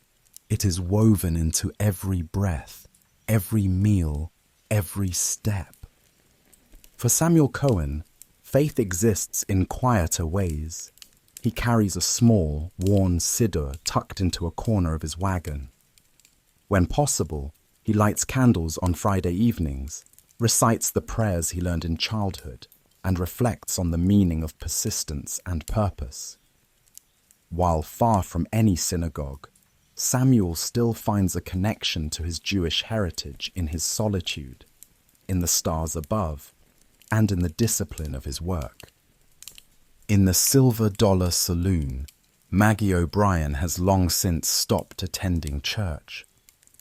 It is woven into every breath, every meal, every step. For Samuel Cohen, faith exists in quieter ways. He carries a small, worn siddur tucked into a corner of his wagon. When possible, he lights candles on Friday evenings, recites the prayers he learned in childhood, and reflects on the meaning of persistence and purpose. While far from any synagogue, Samuel still finds a connection to his Jewish heritage in his solitude, in the stars above, and in the discipline of his work. In the Silver Dollar Saloon, Maggie O'Brien has long since stopped attending church,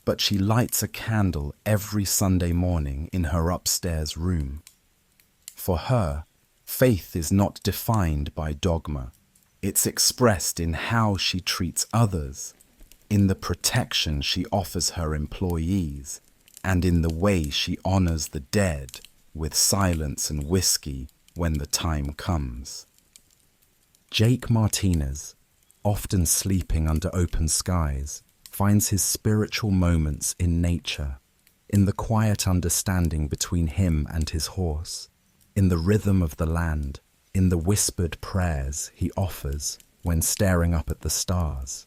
but she lights a candle every Sunday morning in her upstairs room. For her, faith is not defined by dogma. It's expressed in how she treats others, in the protection she offers her employees, and in the way she honors the dead with silence and whiskey when the time comes. Jake Martinez, often sleeping under open skies, finds his spiritual moments in nature, in the quiet understanding between him and his horse, in the rhythm of the land, in the whispered prayers he offers when staring up at the stars.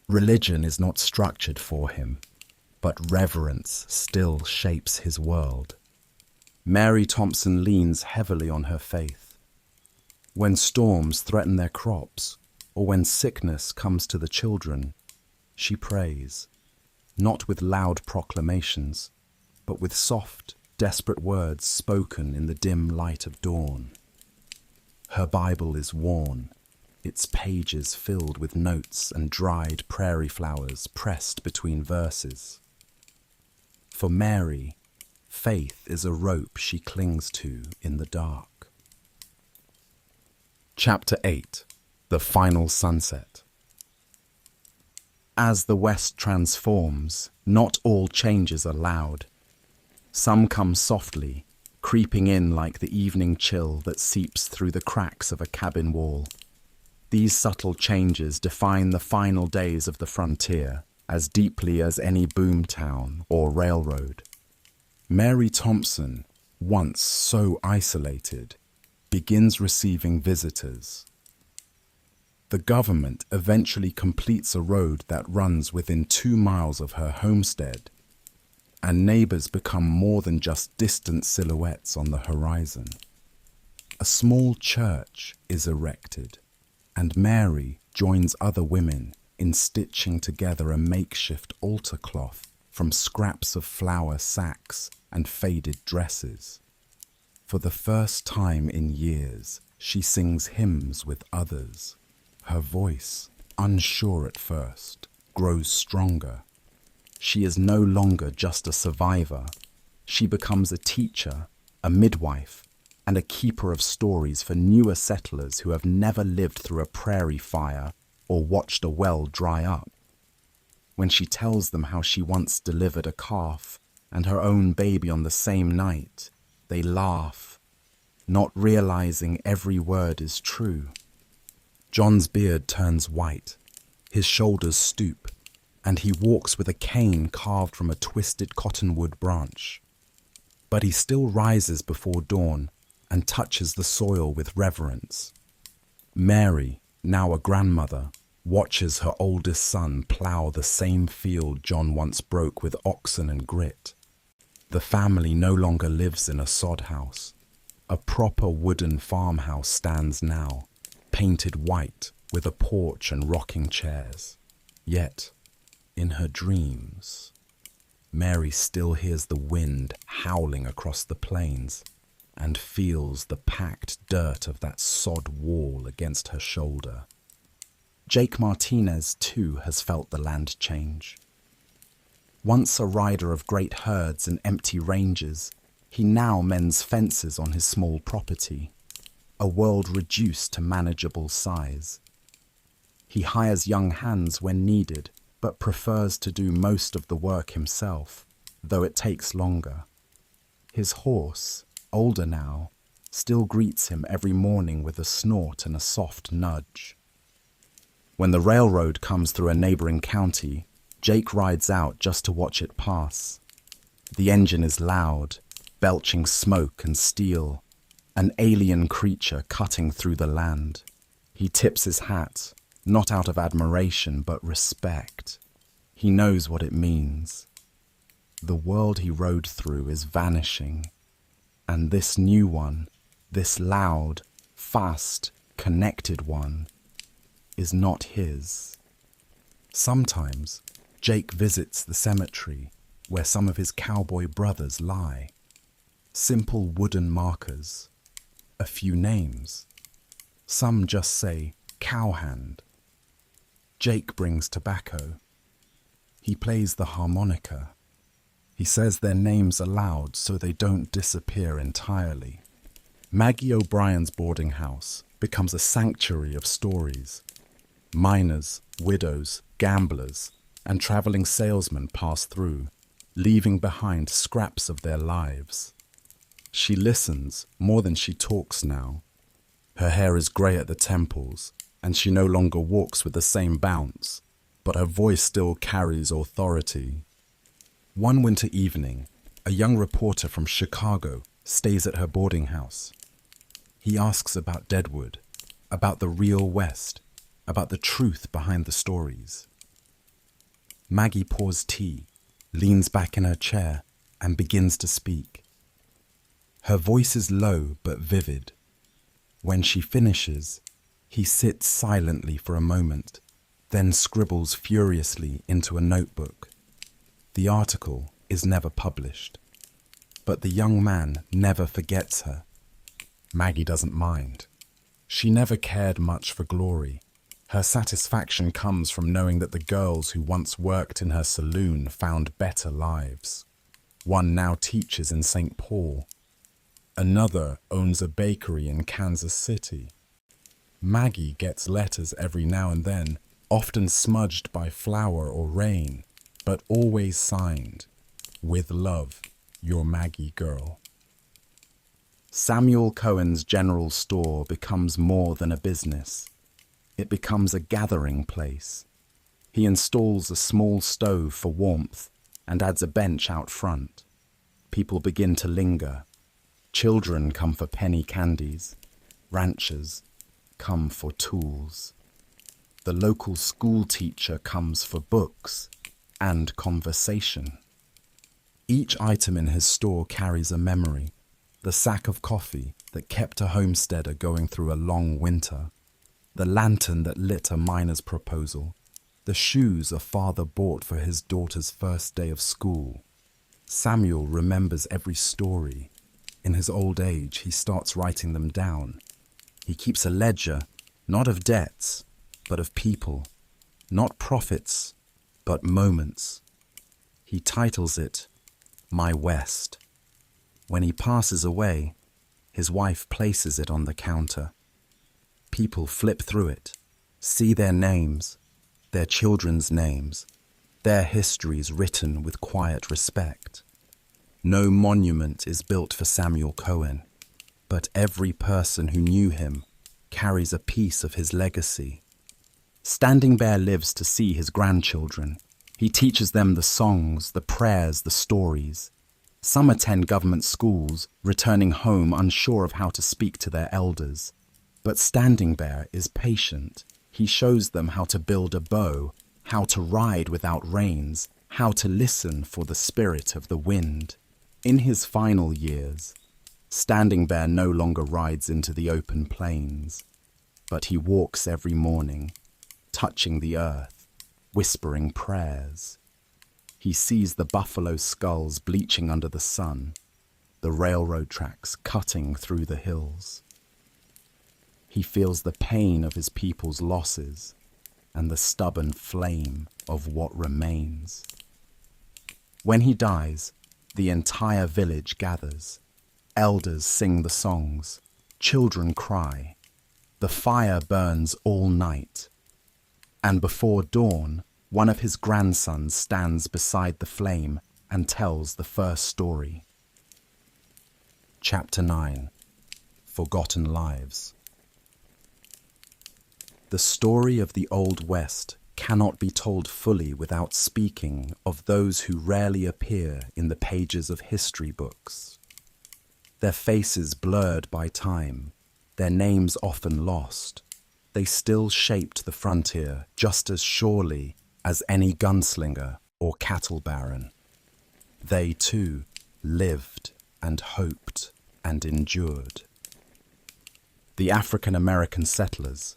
Religion is not structured for him, but reverence still shapes his world. Mary Thompson leans heavily on her faith. When storms threaten their crops, or when sickness comes to the children, she prays, not with loud proclamations, but with soft, desperate words spoken in the dim light of dawn. Her Bible is worn, its pages filled with notes and dried prairie flowers pressed between verses. For Mary, faith is a rope she clings to in the dark. Chapter 8. The Final Sunset. As the West transforms, not all changes are loud. Some come softly, creeping in like the evening chill that seeps through the cracks of a cabin wall. These subtle changes define the final days of the frontier as deeply as any boomtown or railroad. Mary Thompson, once so isolated, begins receiving visitors. The government eventually completes a road that runs within 2 miles of her homestead, and neighbors become more than just distant silhouettes on the horizon. A small church is erected, and Mary joins other women in stitching together a makeshift altar cloth from scraps of flour sacks and faded dresses. For the first time in years, she sings hymns with others, her voice unsure at first, grows stronger. She is no longer just a survivor. She becomes a teacher, a midwife, and a keeper of stories for newer settlers who have never lived through a prairie fire or watched a well dry up. When she tells them how she once delivered a calf and her own baby on the same night, they laugh, not realizing every word is true. John's beard turns white, his shoulders stoop, and he walks with a cane carved from a twisted cottonwood branch. But he still rises before dawn and touches the soil with reverence. Mary, now a grandmother, watches her oldest son plough the same field John once broke with oxen and grit. The family no longer lives in a sod house. A proper wooden farmhouse stands now, painted white with a porch and rocking chairs. Yet, in her dreams, Mary still hears the wind howling across the plains and feels the packed dirt of that sod wall against her shoulder. Jake Martinez, too, has felt the land change. Once a rider of great herds and empty ranges, he now mends fences on his small property, a world reduced to manageable size. He hires young hands when needed, but prefers to do most of the work himself, though it takes longer. His horse, older now, still greets him every morning with a snort and a soft nudge. When the railroad comes through a neighboring county, Jake rides out just to watch it pass. The engine is loud, belching smoke and steel, an alien creature cutting through the land. He tips his hat, not out of admiration but respect. He knows what it means. The world he rode through is vanishing, and this new one, this loud, fast, connected one, is not his. Sometimes Jake visits the cemetery where some of his cowboy brothers lie. Simple wooden markers, a few names. Some just say cowhand. Jake brings tobacco. He plays the harmonica. He says their names aloud so they don't disappear entirely. Maggie O'Brien's boarding house becomes a sanctuary of stories. Miners, widows, gamblers, and traveling salesmen pass through, leaving behind scraps of their lives. She listens more than she talks now. Her hair is grey at the temples, and she no longer walks with the same bounce, but her voice still carries authority. One winter evening, a young reporter from Chicago stays at her boarding house. He asks about Deadwood, about the real West, about the truth behind the stories. Maggie pours tea, leans back in her chair, and begins to speak. Her voice is low but vivid. When she finishes, he sits silently for a moment, then scribbles furiously into a notebook. The article is never published, but the young man never forgets her. Maggie doesn't mind. She never cared much for glory. Her satisfaction comes from knowing that the girls who once worked in her saloon found better lives. One now teaches in St. Paul. Another owns a bakery in Kansas City. Maggie gets letters every now and then, often smudged by flour or rain, but always signed, "With love, your Maggie girl." Samuel Cohen's general store becomes more than a business. It becomes a gathering place. He installs a small stove for warmth and adds a bench out front. People begin to linger. Children come for penny candies. Ranchers come for tools. The local school teacher comes for books and conversation. Each item in his store carries a memory. The sack of coffee that kept a homesteader going through a long winter. The lantern that lit a miner's proposal. The shoes a father bought for his daughter's first day of school. Samuel remembers every story. In his old age, he starts writing them down. He keeps a ledger, not of debts, but of people, not profits, but moments. He titles it, My West. When he passes away, his wife places it on the counter. People flip through it, see their names, their children's names, their histories written with quiet respect. No monument is built for Samuel Cohen, but every person who knew him carries a piece of his legacy. Standing Bear lives to see his grandchildren. He teaches them the songs, the prayers, the stories. Some attend government schools, returning home unsure of how to speak to their elders. But Standing Bear is patient. He shows them how to build a bow, how to ride without reins, how to listen for the spirit of the wind. In his final years, Standing Bear no longer rides into the open plains, but he walks every morning, touching the earth, whispering prayers. He sees the buffalo skulls bleaching under the sun, the railroad tracks cutting through the hills. He feels the pain of his people's losses and the stubborn flame of what remains. When he dies, the entire village gathers. Elders sing the songs, children cry. The fire burns all night. And before dawn, one of his grandsons stands beside the flame and tells the first story. Chapter 9. Forgotten Lives. The story of the Old West cannot be told fully without speaking of those who rarely appear in the pages of history books. Their faces blurred by time, their names often lost, they still shaped the frontier just as surely as any gunslinger or cattle baron. They too lived and hoped and endured. The African American settlers.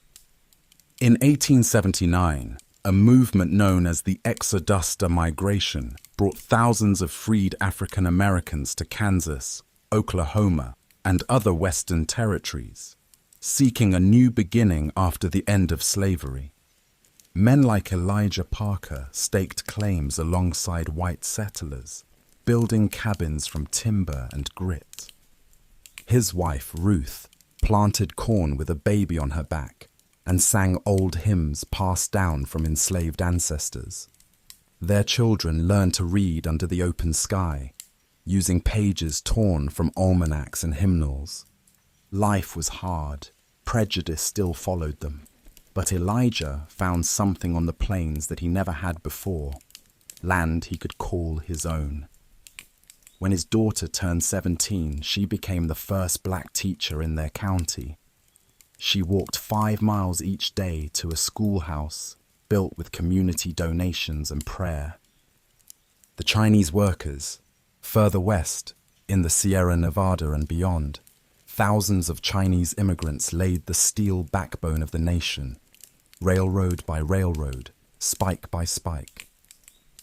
In 1879, a movement known as the Exoduster Migration brought thousands of freed African Americans to Kansas, Oklahoma, and other Western territories, seeking a new beginning after the end of slavery. Men like Elijah Parker staked claims alongside white settlers, building cabins from timber and grit. His wife, Ruth, planted corn with a baby on her back and sang old hymns passed down from enslaved ancestors. Their children learned to read under the open sky, using pages torn from almanacs and hymnals. Life was hard. Prejudice still followed them. But Elijah found something on the plains that he never had before, land he could call his own. When his daughter turned 17, she became the first black teacher in their county. She walked 5 miles each day to a schoolhouse built with community donations and prayer. The Chinese workers, further west, in the Sierra Nevada and beyond, thousands of Chinese immigrants laid the steel backbone of the nation, railroad by railroad, spike by spike.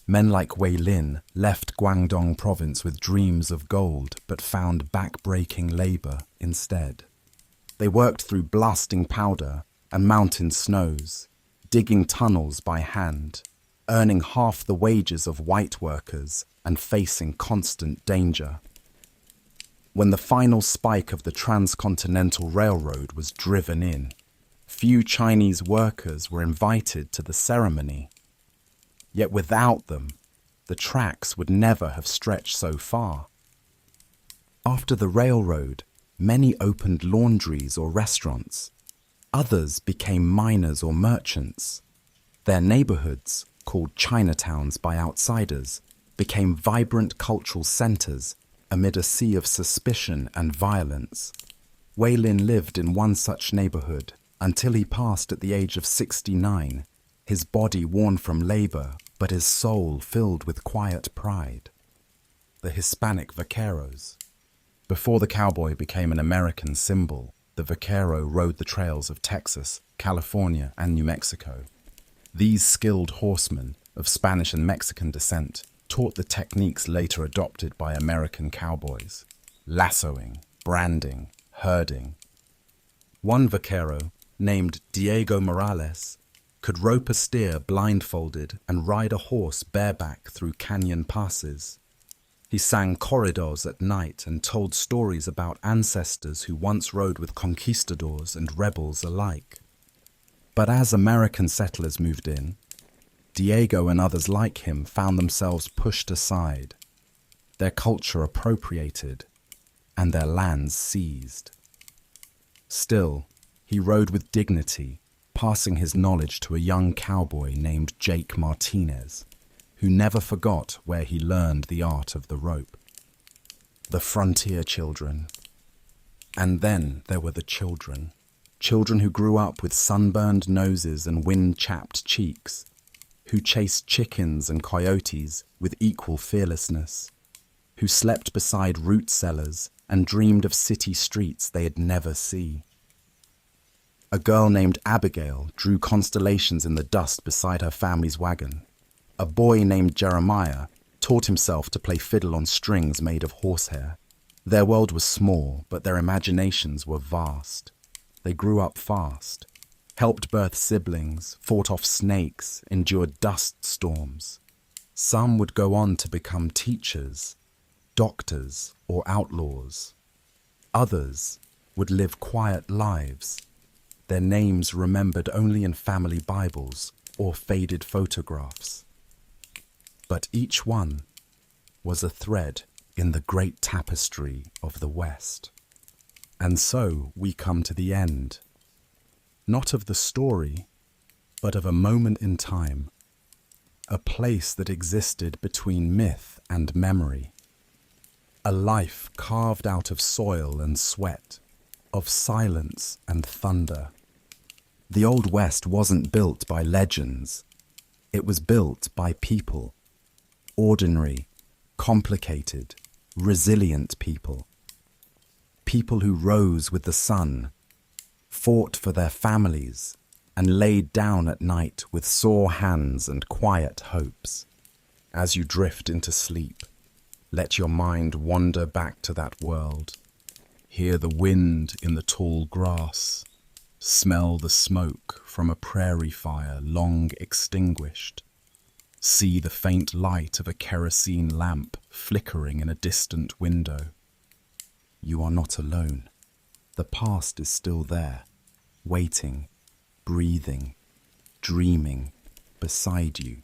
Men like Wei Lin left Guangdong province with dreams of gold but found back-breaking labor instead. They worked through blasting powder and mountain snows, digging tunnels by hand, earning half the wages of white workers and facing constant danger. When the final spike of the transcontinental railroad was driven in, few Chinese workers were invited to the ceremony. Yet without them, the tracks would never have stretched so far. After the railroad, many opened laundries or restaurants. Others became miners or merchants. Their neighborhoods, called Chinatowns by outsiders, became vibrant cultural centers amid a sea of suspicion and violence. Wei Lin lived in one such neighborhood until he passed at the age of 69, his body worn from labor, but his soul filled with quiet pride. The Hispanic vaqueros. Before the cowboy became an American symbol, the vaquero rode the trails of Texas, California, and New Mexico. These skilled horsemen of Spanish and Mexican descent taught the techniques later adopted by American cowboys: lassoing, branding, herding. One vaquero, named Diego Morales, could rope a steer blindfolded and ride a horse bareback through canyon passes. He sang corridors at night and told stories about ancestors who once rode with conquistadors and rebels alike. But as American settlers moved in, Diego and others like him found themselves pushed aside, their culture appropriated, and their lands seized. Still, he rode with dignity, passing his knowledge to a young cowboy named Jake Martinez, who never forgot where he learned the art of the rope. The frontier children. And then there were the children. Children who grew up with sunburned noses and wind-chapped cheeks, who chased chickens and coyotes with equal fearlessness, who slept beside root cellars and dreamed of city streets they'd never see. A girl named Abigail drew constellations in the dust beside her family's wagon. A boy named Jeremiah taught himself to play fiddle on strings made of horsehair. Their world was small, but their imaginations were vast. They grew up fast, helped birth siblings, fought off snakes, endured dust storms. Some would go on to become teachers, doctors, or outlaws. Others would live quiet lives, their names remembered only in family Bibles or faded photographs. But each one was a thread in the great tapestry of the West. And so we come to the end, not of the story, but of a moment in time, a place that existed between myth and memory, a life carved out of soil and sweat, of silence and thunder. The Old West wasn't built by legends. It was built by people, ordinary, complicated, resilient people. People who rose with the sun, fought for their families, and laid down at night with sore hands and quiet hopes. As you drift into sleep, let your mind wander back to that world. Hear the wind in the tall grass. Smell the smoke from a prairie fire long extinguished. See the faint light of a kerosene lamp flickering in a distant window. You are not alone. The past is still there, waiting, breathing, dreaming beside you.